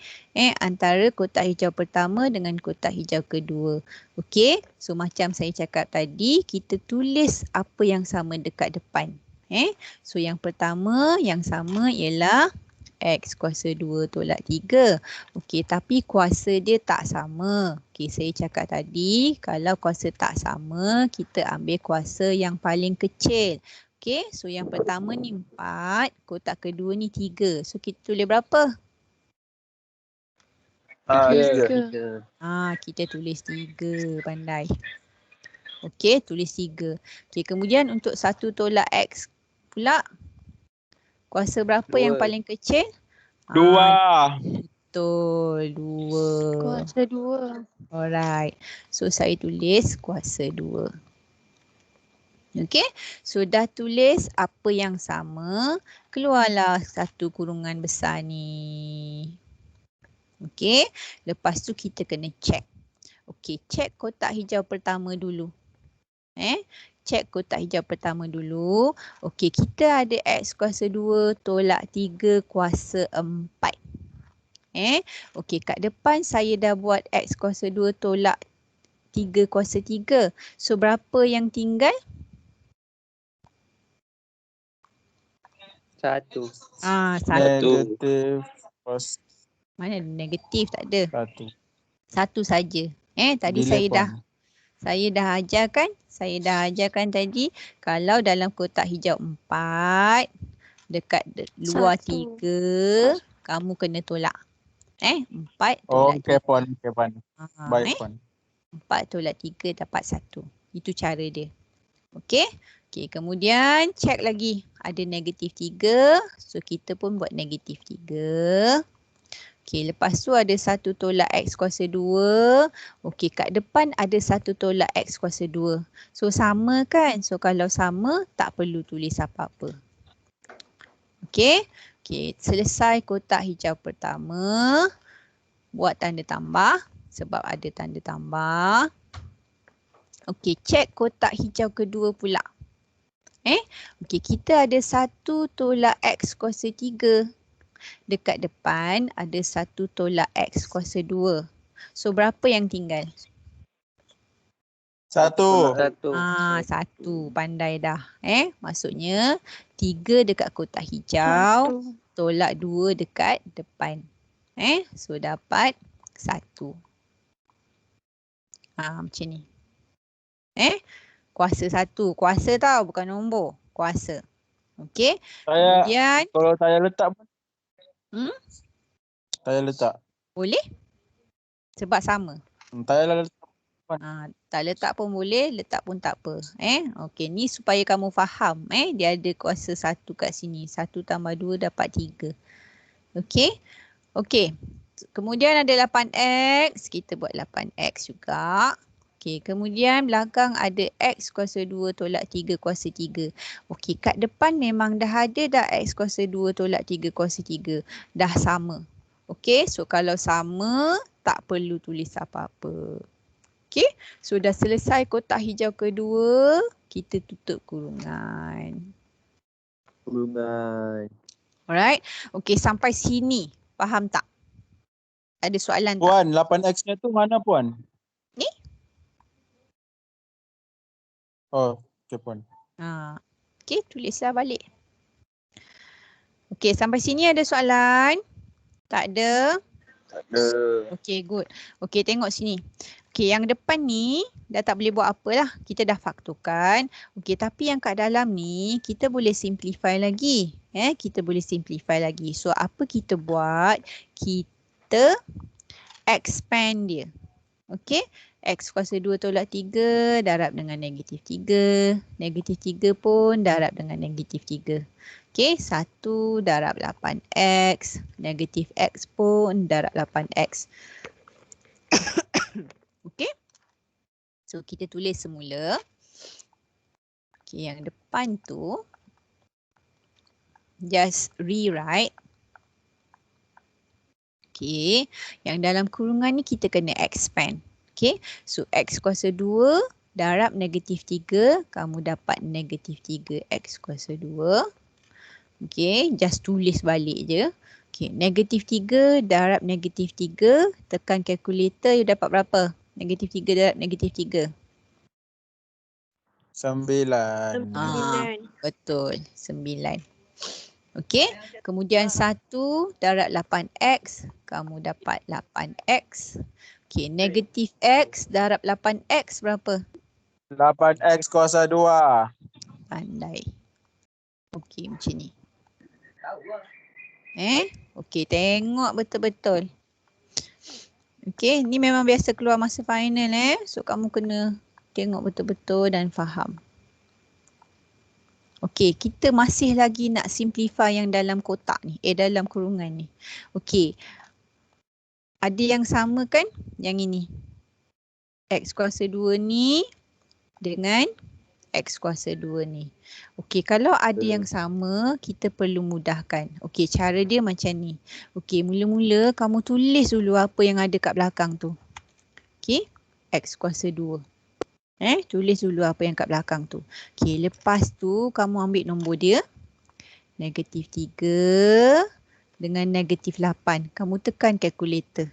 A: Antara kotak hijau pertama dengan kotak hijau kedua. Okey, so macam saya cakap tadi, kita tulis apa yang sama dekat depan. So yang pertama yang sama ialah X kuasa 2 tolak 3. Okey, tapi kuasa dia tak sama. Okey, saya cakap tadi kalau kuasa tak sama, kita ambil kuasa yang paling kecil. Okey, so yang pertama ni 4, kotak kedua ni 3. So kita tulis berapa?
D: 3.
A: Kita tulis 3, pandai. Okey, tulis 3. Okey, kemudian untuk 1 tolak X pula, kuasa berapa yang
B: 2.
A: paling kecil?
G: 2.
A: Betul, 2.
C: Kuasa 2.
A: Alright. So saya tulis kuasa 2. Okey. So dah tulis apa yang sama, keluarlah satu kurungan besar ni. Okey. Lepas tu kita kena check. Okey, check kotak hijau pertama dulu. Check kotak hijau pertama dulu. Okey, kita ada X kuasa 2 tolak 3 kuasa 4. Okey, kat depan saya dah buat X kuasa 2 tolak 3 kuasa 3. So berapa yang tinggal?
B: 1.
A: 1.
G: Negatif cos
A: Mana ada negatif? Tak ada.
G: 1.
A: 1 saja. Tadi saya dah ajarkan tadi kalau dalam kotak hijau 4 dekat luar 3 kamu kena tolak. 4 tolak 3.
G: Okay, pon. Baik, pon.
A: 4 tolak 3 dapat 1. Itu cara dia. Okey. Okey, kemudian check lagi. Ada negatif 3. So kita pun buat negatif 3. Okey, lepas tu ada 1 tolak X kuasa 2. Okey, kat depan ada 1 tolak X kuasa 2. So sama kan? So kalau sama, tak perlu tulis apa-apa. Okey. Okey, selesai kotak hijau pertama. Buat tanda tambah sebab ada tanda tambah. Okey, check kotak hijau kedua pula. Okey, kita ada 1 tolak X kuasa 3. Dekat depan ada 1 tolak X kuasa 2. So berapa yang tinggal?
G: 1.
A: 1. Pandai dah. Maksudnya 3 dekat kotak hijau tolak 2 dekat depan. So dapat 1. Macam ni. Kuasa 1. Kuasa tau, bukan nombor. Kuasa. Okey. Kemudian
G: Kalau saya letak pun. Saya letak.
A: boleh? Sebab sama.
G: Saya letak.
A: Tak letak pun boleh, letak pun tak apa. Okey, ni supaya kamu faham. Dia ada kuasa 1 kat sini. 1 tambah 2 dapat 3. Okey. Okey. Kemudian ada 8X. Kita buat 8X juga. Okey, kemudian belakang ada X kuasa 2 tolak 3 kuasa 3. Okey, kat depan memang dah ada dah X kuasa 2 tolak 3 kuasa 3. Dah sama. Okey, so kalau sama tak perlu tulis apa-apa. Okey, so dah selesai kotak hijau kedua, kita tutup kurungan.
E: Kurungan.
A: Alright, okey sampai sini faham tak? Ada soalan tak?
G: Puan, 8X-nya tu mana Puan?
A: Ni?
G: Oh, okay Puan.
A: Okey, tulislah balik. Okey, sampai sini ada soalan? Tak ada?
F: Tak ada.
A: Okey, good. Okey, tengok sini. Okey, yang depan ni dah tak boleh buat apa lah. Kita dah fakturkan. Okey, tapi yang kat dalam ni kita boleh simplify lagi. Kita boleh simplify lagi. So, apa kita buat? Kita expand dia. Okey, X kuasa 2 tolak 3 darab dengan negatif 3. Negatif 3 pun darab dengan negatif 3. Okey, 1 darab 8X. Negatif X pun darab 8X. Okey. So, kita tulis semula. Okey, yang depan tu just rewrite. Okey, yang dalam kurungan ni kita kena expand. Okey, so X kuasa 2 darab negatif 3, kamu dapat negatif 3X kuasa 2. Okey, just tulis balik je. Okey, negatif 3 darab negatif 3, tekan kalkulator, you dapat berapa? Negatif 3 darab negatif 3.
G: 9.
C: 9.
A: Betul, 9. Okey, kemudian 1 darab 8X, kamu dapat 8X. Okey, negatif X darab 8X berapa?
G: 8X kuasa 2.
A: Pandai. Okey, macam ni. Okey, tengok betul-betul. Okey, ni memang biasa keluar masa final So kamu kena tengok betul-betul dan faham. Okey, kita masih lagi nak simplify yang dalam kotak ni, dalam kurungan ni. Okey. Ada yang sama kan? Yang ini. X kuasa 2 ni dengan X kuasa 2 ni. Okey, kalau ada yang sama, kita perlu mudahkan. Okey, cara dia macam ni. Okey, mula-mula kamu tulis dulu apa yang ada kat belakang tu. Okey, X kuasa 2. Tulis dulu apa yang kat belakang tu. Okey, lepas tu kamu ambil nombor dia. Negatif 3 dengan negatif 8. Kamu tekan kalkulator.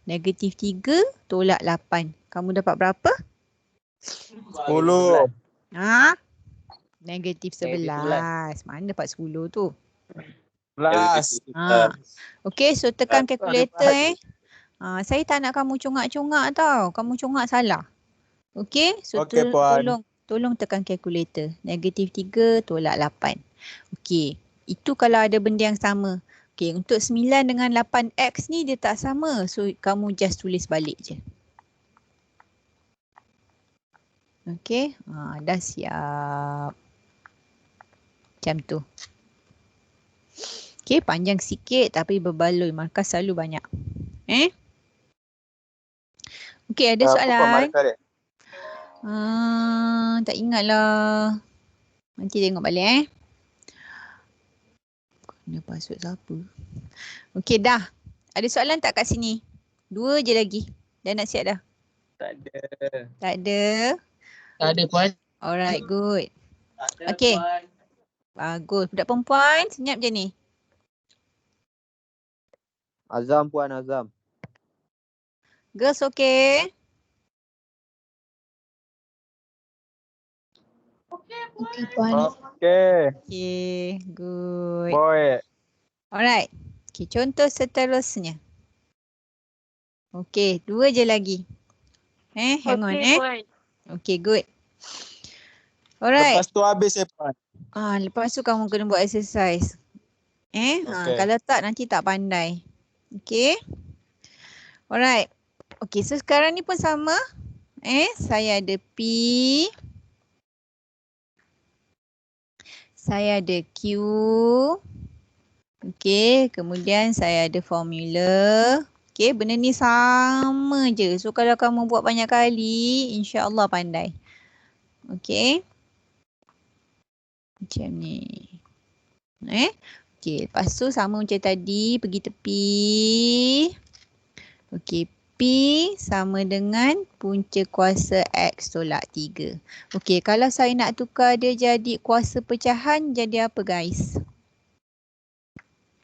A: Negatif 3 tolak 8. Kamu dapat berapa?
G: 10.
A: Negatif 11. Mana dapat 10 tu?
G: 11.
A: Okey, so tekan kalkulator saya tak nak kamu congak-congak tau. Kamu congak salah. Okey, so
G: Okey, Puan.
A: tolong tekan kalkulator. Negatif 3 tolak 8. Okey, itu kalau ada benda yang sama. Okey, untuk 9 dengan 8X ni dia tak sama. So kamu just tulis balik je. Okey, dah siap. Macam tu. Okey, panjang sikit tapi berbaloi. Markah selalu banyak. Okey, ada soalan? Tak ingat lah. Nanti tengok balik Mana password siapa? Okey, dah. Ada soalan tak kat sini? 2 je lagi. Dah nak siap dah?
B: Tak ada.
A: Tak ada?
H: Tak ada Puan.
A: Alright, good. Okey. Bagus. Budak perempuan, senyap je ni.
E: Azam Puan, Azam.
A: Girls okay?
C: Okey, Puan.
G: Okey.
A: Okay, good.
G: Boy.
A: Alright. Okay, contoh seterusnya. Okay, 2 je lagi. Hang on
C: Okey, Puan.
A: Okay, good. Alright.
G: Lepas tu habis Puan.
A: Lepas tu kamu kena buat exercise.
G: Okay.
A: Kalau tak nanti tak pandai. Okay. Alright. Okay, so sekarang ni pun sama. Saya ada P. Saya ada Q. Okay, kemudian saya ada formula. Okay, benda ni sama je. So kalau kamu buat banyak kali, insya-Allah pandai. Okay. Macam ni. Okey, lepas tu sama macam tadi, pergi tepi. Okey, P sama dengan punca kuasa X tolak 3. Okey, kalau saya nak tukar dia jadi kuasa pecahan, jadi apa guys?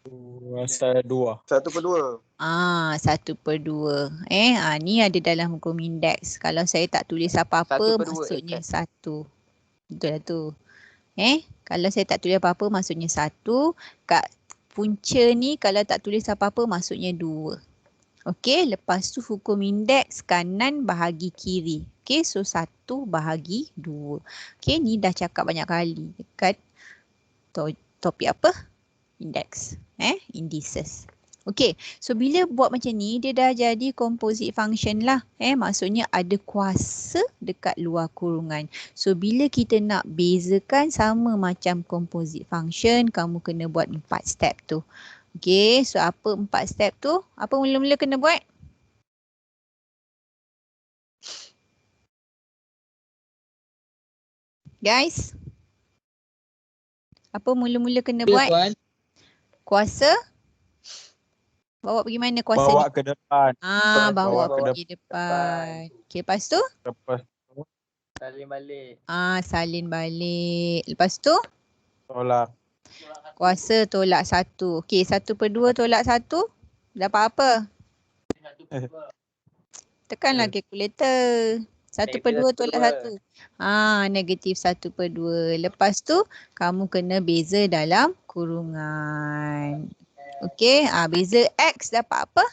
G: Kuasa 2.
D: 1/2.
A: 1/2. Ni ada dalam hukum indeks. Kalau saya tak tulis apa-apa,
E: 1/2
A: maksudnya
E: X.
A: 1. Betul lah tu. Kalau saya tak tulis apa-apa, maksudnya 1. Kat punca ni, kalau tak tulis apa-apa, maksudnya 2. Okey, lepas tu hukum indeks kanan bahagi kiri. Okey, so 1 bahagi 2. Okey, ni dah cakap banyak kali dekat topik apa? Indeks. Indices. Okey, so bila buat macam ni, dia dah jadi composite function lah. Maksudnya ada kuasa dekat luar kurungan. So bila kita nak bezakan sama macam composite function, kamu kena buat 4 step tu. Okey, so apa 4 step tu? Apa mula-mula kena buat? Guys? Apa mula-mula kena
H: Boleh
A: buat?
H: puan.
A: Kuasa? Bawa pergi mana kuasa
G: Bawa
A: ni?
G: ke depan.
A: Bawa
G: bawa ke
A: pergi depan. Okey, lepas tu?
G: Lepas
B: Salin balik.
A: Salin balik. Lepas tu?
G: tolak.
A: Kuasa tolak 1. Okey, 1/2 tolak 1. Dapat apa? Tekanlah kalkulator. 1/2 tolak 1. Negatif 1/2. Lepas tu, kamu kena beza dalam kurungan. Okey, beza X dapat apa?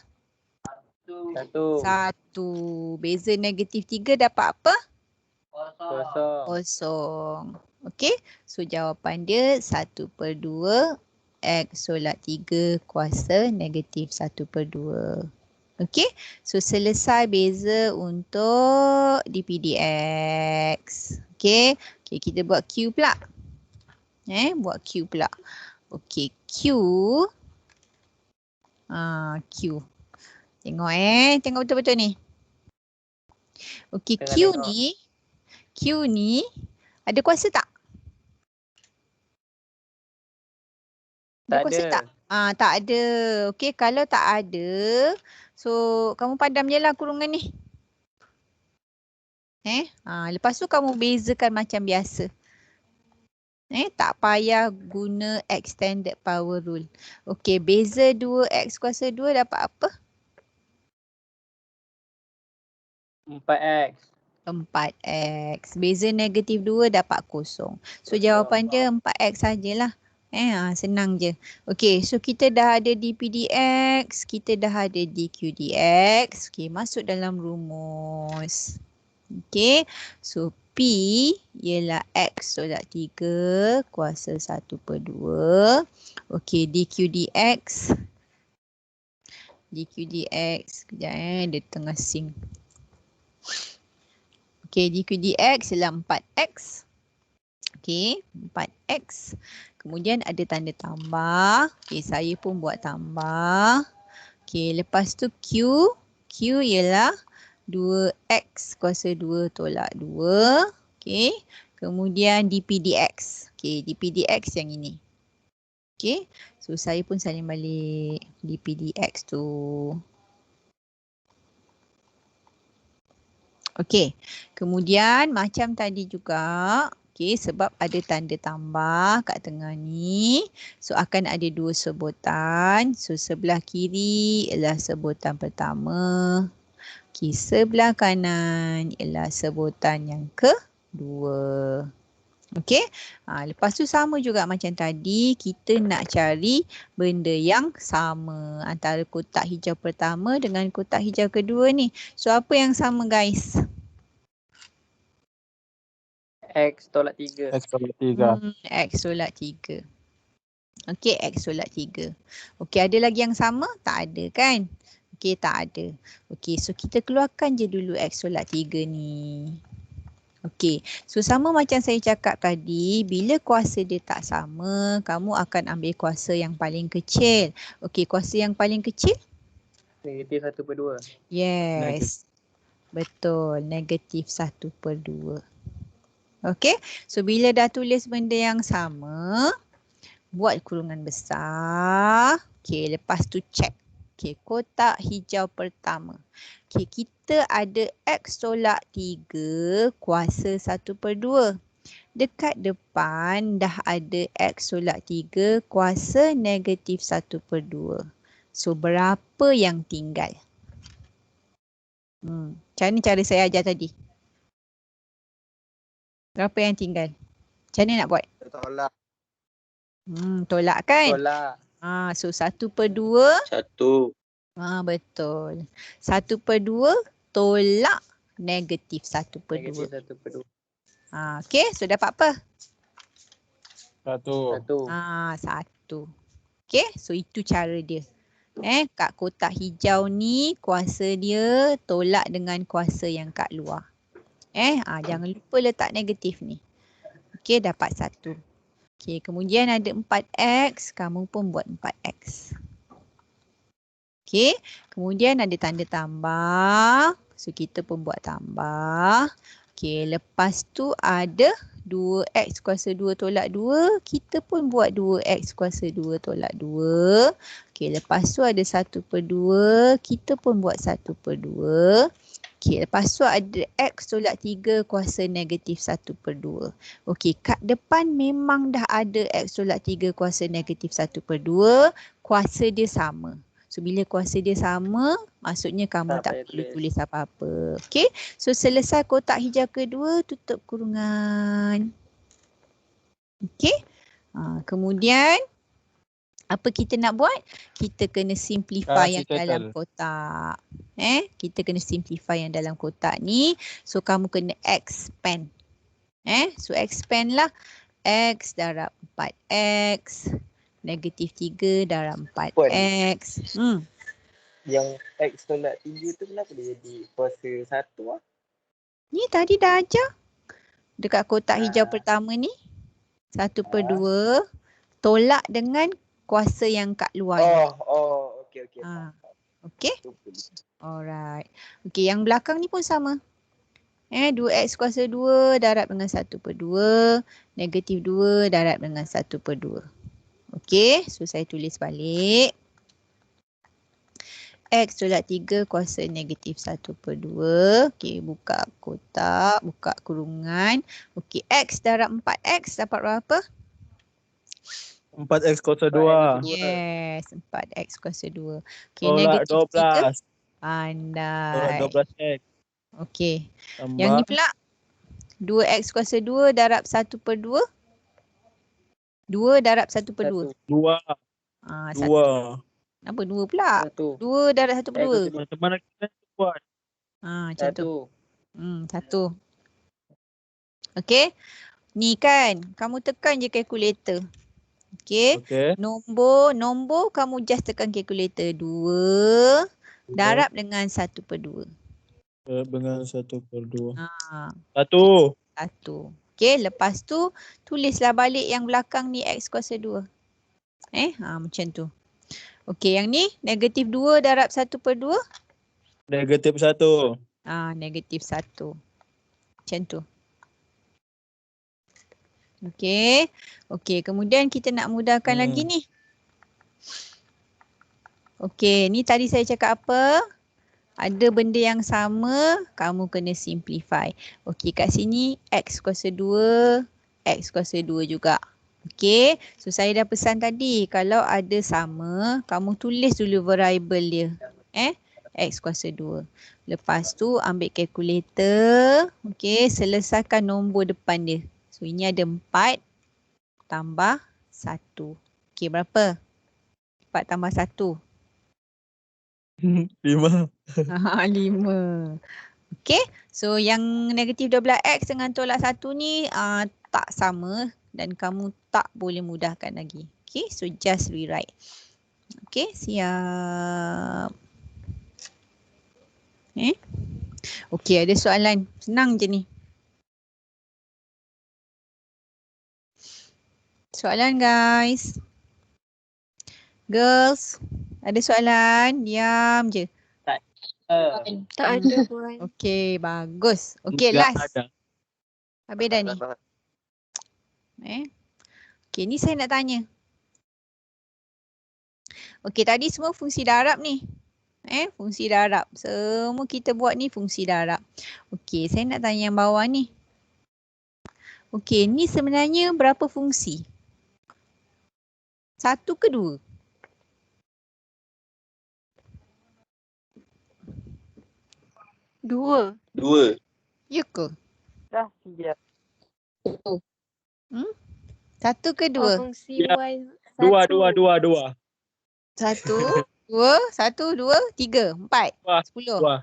B: 1.
A: 1. Beza negatif 3 dapat apa?
B: 0.
A: 0. Okey, so jawapan dia 1/2 X tolak 3 kuasa negatif 1/2. Okey, so selesai beza untuk DPDX. Okey, kita buat Q pula. Buat Q pula. Okey, Q. Q. Tengok tengok betul-betul ni. Okey,
B: Tengok.
A: Q ni ada kuasa tak? Ada
B: Tak
A: kuasa
B: ada.
A: tak? Tak ada. Okey, kalau tak ada, so kamu padam je lah kurungan ni. Lepas tu kamu bezakan macam biasa. Tak payah guna extended power rule. Okey, beza 2x kuasa 2 dapat apa?
B: 4x.
A: 4x. Beza negatif 2 dapat 0. So jawapan dia 4x sajalah. Senang je. Okey, so kita dah ada dPdx, kita dah ada dQdx. Okey, masuk dalam rumus. Okey, so P ialah X tolak 3 kuasa 1/2. Okey, dQdx. Sekejap dia tengah sing. Okey, dQdx ialah 4x. Okey, 4x. Kemudian ada tanda tambah. Okey, saya pun buat tambah. Okey, lepas tu Q. Q ialah 2x kuasa 2 tolak 2. Okey, kemudian dPdx. Okey, dPdx yang ini. Okey, so saya pun salin balik dPdx tu. Okey, kemudian macam tadi juga, sebab ada tanda tambah kat tengah ni, so akan ada 2 sebutan. So sebelah kiri ialah sebutan pertama. Okey, sebelah kanan ialah sebutan yang kedua. Okey, lepas tu sama juga macam tadi, kita nak cari benda yang sama antara kotak hijau pertama dengan kotak hijau kedua ni. So apa yang sama guys?
B: X tolak 3.
G: X tolak 3.
A: X tolak 3. Okey, X tolak 3. Okey, ada lagi yang sama? Tak ada kan? Okey, tak ada. Okey, so kita keluarkan je dulu X tolak 3 ni. Okey, so sama macam saya cakap tadi, bila kuasa dia tak sama, kamu akan ambil kuasa yang paling kecil. Okey, kuasa yang paling kecil?
B: Negatif 1/2.
A: Yes. Betul, negatif 1/2. Okey, so bila dah tulis benda yang sama, Buat kurungan besar. Okey, lepas tu check. Okey, kotak hijau pertama. Okey, kita ada X tolak 3 kuasa 1/2. Dekat depan dah ada X tolak 3 kuasa negatif 1/2. So, berapa yang tinggal? Macam ni cara saya ajar tadi. Berapa yang tinggal? Macam mana nak buat?
D: Tolak.
A: Tolak kan?
D: Tolak.
A: So 1/2.
F: 1.
A: Betul. 1/2 tolak negatif 1/2.
B: Negatif 1/2.
A: Okey, so dapat apa?
G: 1.
A: 1. Okey, so itu cara dia. Kat kotak hijau ni kuasa dia tolak dengan kuasa yang kat luar. Jangan lupa letak negatif ni. Okey, dapat 1. Okey, kemudian ada 4x, kamu pun buat 4x. Okey, kemudian ada tanda tambah. So kita pun buat tambah. Okey, lepas tu ada 2x kuasa 2 tolak 2. Kita pun buat 2x kuasa 2 tolak 2. Okey, lepas tu ada 1/2. Kita pun buat 1/2. Okey, lepas tu ada x tolak 3 kuasa negatif 1/2. Okey, kat depan memang dah ada x tolak 3 kuasa negatif 1/2. Kuasa dia sama. So, bila kuasa dia sama, maksudnya kamu tak perlu tulis apa-apa. Okey, so selesai kotak hijau kedua, tutup kurungan. Okey, kemudian apa kita nak buat? Kita kena simplify yang dalam kotak. Kita kena simplify yang dalam kotak ni. So, kamu kena expand. So, expand lah. X darab 4x. Negatif 3 darab 4x.
D: Yang X tolak 3 tu kenapa dia jadi kuasa 1 lah?
A: Ni tadi dah ajar. Dekat kotak hijau pertama ni. 1/2 tolak dengan kuasa yang kat luar ni.
D: Okey.
A: Okey? Alright. Okey, yang belakang ni pun sama. 2x kuasa 2 darab dengan 1/2. Negatif 2 darab dengan 1/2. Okey, so saya tulis balik. X tolak 3 kuasa negatif 1/2. Okey, buka kotak, buka kurungan. Okey, X darab 4x dapat berapa?
G: 4x kuasa 2.
A: Yes, 4x kuasa 2. Okey,
G: Tolak
A: negatif 3.
G: 12.
A: Pandai.
G: Tolak 12x.
A: Okey.
G: Tambah.
A: Yang ni pula 2x kuasa 2 darab 1/2. 2 darab 1/2.
G: 2. 2.
A: Kenapa 2 pula?
B: 1.
A: 2 darab 1/2.
G: Macam mana kita buat?
A: Macam tu.
B: 1.
A: 1. Okey. Ni kan, kamu tekan je kalkulator. Okey. Nombor kamu just tekan kalkulator. 2 darab dengan 1/2.
G: Dengan 1/2.
A: 1. Okey, lepas tu tulislah balik yang belakang ni x kuasa 2. Macam tu. Okey, yang ni negatif 2 darab 1/2.
G: Negatif 1.
A: Negatif 1. Macam tu. Okey. Okey, kemudian kita nak mudahkan lagi ni. Okey, ni tadi saya cakap apa? Ada benda yang sama, kamu kena simplify. Okey, kat sini x kuasa 2, x kuasa 2 juga. Okey, so saya dah pesan tadi, kalau ada sama, kamu tulis dulu variable dia. X kuasa 2. Lepas tu ambil kalkulator, okey, selesaikan nombor depan dia. So ini ada 4 tambah 1. Okey, berapa? 4 tambah 1.
G: 5.
A: 5. Okey, so yang negatif 12x dengan tolak 1 ni tak sama dan kamu tak boleh mudahkan lagi. Okey, so just rewrite. Okey, siap. Okey, ada soalan. Senang je ni. Soalan guys. Girls, ada soalan? Diam je.
C: Tak ada Puan.
A: Okey, bagus. Okey,
G: Enggak
A: last.
G: ada.
A: Habis dah ni. Okey, ni saya nak tanya. Okey, tadi semua fungsi darab ni. Fungsi darab. Semua kita buat ni fungsi darab. Okey, saya nak tanya yang bawah ni. Okey, ni sebenarnya berapa fungsi? 1 ke 2?
C: Dua.
F: 2.
A: Ya ke?
B: Dah siap.
A: 1 ke 2?
C: Fungsi
G: Ya.
C: Y.
G: 2.
A: 1, 2, 1, 2, 3, 4, 10.
G: Dua.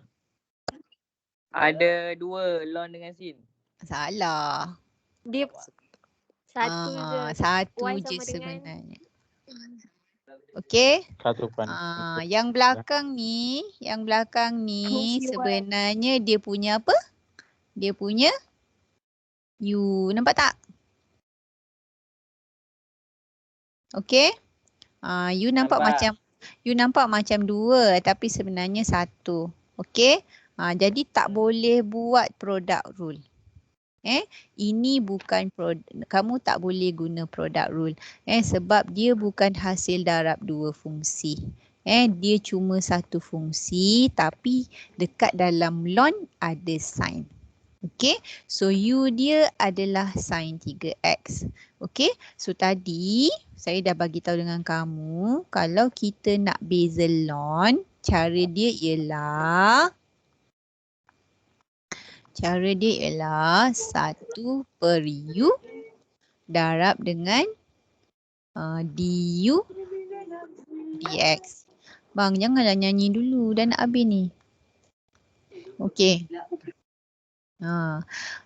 B: Ada 2 lon dengan sin.
A: Salah.
C: Dia satu je.
A: Satu
C: Y
A: je
C: sama dengan-
A: sebenarnya. Okey.
G: Satu pan.
A: Yang belakang ni
C: Fungsi Y.
A: sebenarnya dia punya apa? Dia punya U. Nampak tak? Okey. U nampak macam 2 tapi sebenarnya 1. Okey. Jadi tak boleh buat product rule. Ini bukan kamu tak boleh guna product rule. Sebab dia bukan hasil darab 2 fungsi. Dia cuma 1 fungsi tapi dekat dalam lon ada sign. Okey. So U dia adalah sin 3x. Okey. So tadi saya dah bagi tahu dengan kamu kalau kita nak beza lon, cara dia ialah 1 per U darab dengan du dx. Bang, janganlah nyanyi dulu, dah nak habis ni. Okey.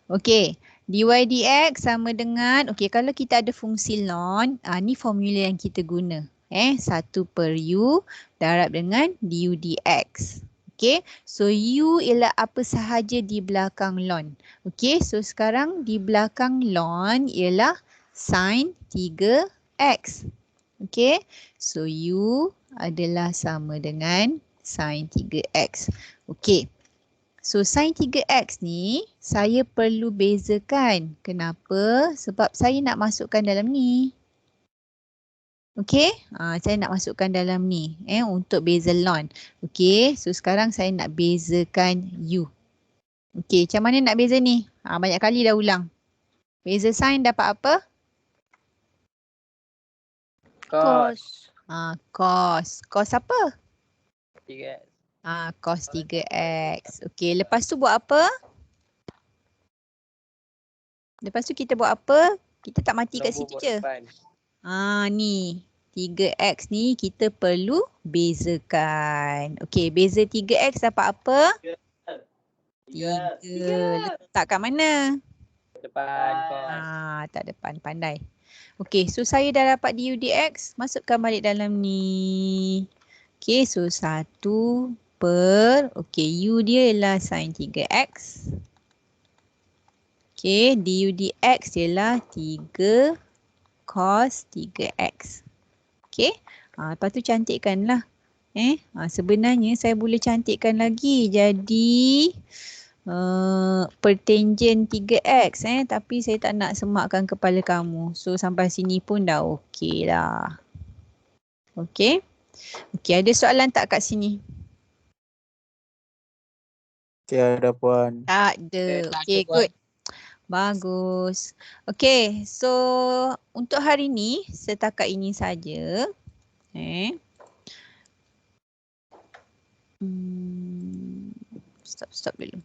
A: Okey. dy dx sama dengan, okey, kalau kita ada fungsi ln, ni formula yang kita guna. 1 per U darab dengan du dx. Okey, so U ialah apa sahaja di belakang ln. Okey, so sekarang di belakang ln ialah sin 3x. Okey, so U adalah sama dengan sin 3x. Okey, so sin 3x ni saya perlu bezakan. Kenapa? Sebab saya nak masukkan dalam ni. Okey, saya nak masukkan dalam ni untuk beza ln. Okey, so sekarang saya nak bezakan U. Okey, macam mana nak beza ni? Banyak kali dah ulang. Beza sin dapat apa?
B: Cos.
A: Cos. Cos apa?
B: 3x.
A: Cos 3x. Okey, lepas tu buat apa? Lepas tu kita buat apa? Kita tak mati kat situ je. Ni 3x ni kita perlu bezakan. Okey, beza 3x dapat apa? 3. Letak kat mana?
B: Depan cos.
A: Tak depan, pandai. Okey, so saya dah dapat du dx, masukkan balik dalam ni. Okey, so 1 per, okey, u dia ialah sin 3x. Okey, du dx ialah 3 cos 3x. Okey, lepas tu cantikkanlah. Sebenarnya saya boleh cantikkan lagi jadi pertangent 3x tapi saya tak nak semakkan kepala kamu. So sampai sini pun dah okey lah. Okey. Okey, ada soalan tak kat sini?
G: Tiada puan.
A: Tak ada. Okey, good. Bagus. Okey, so untuk hari ni setakat ini saja. Stop dulu.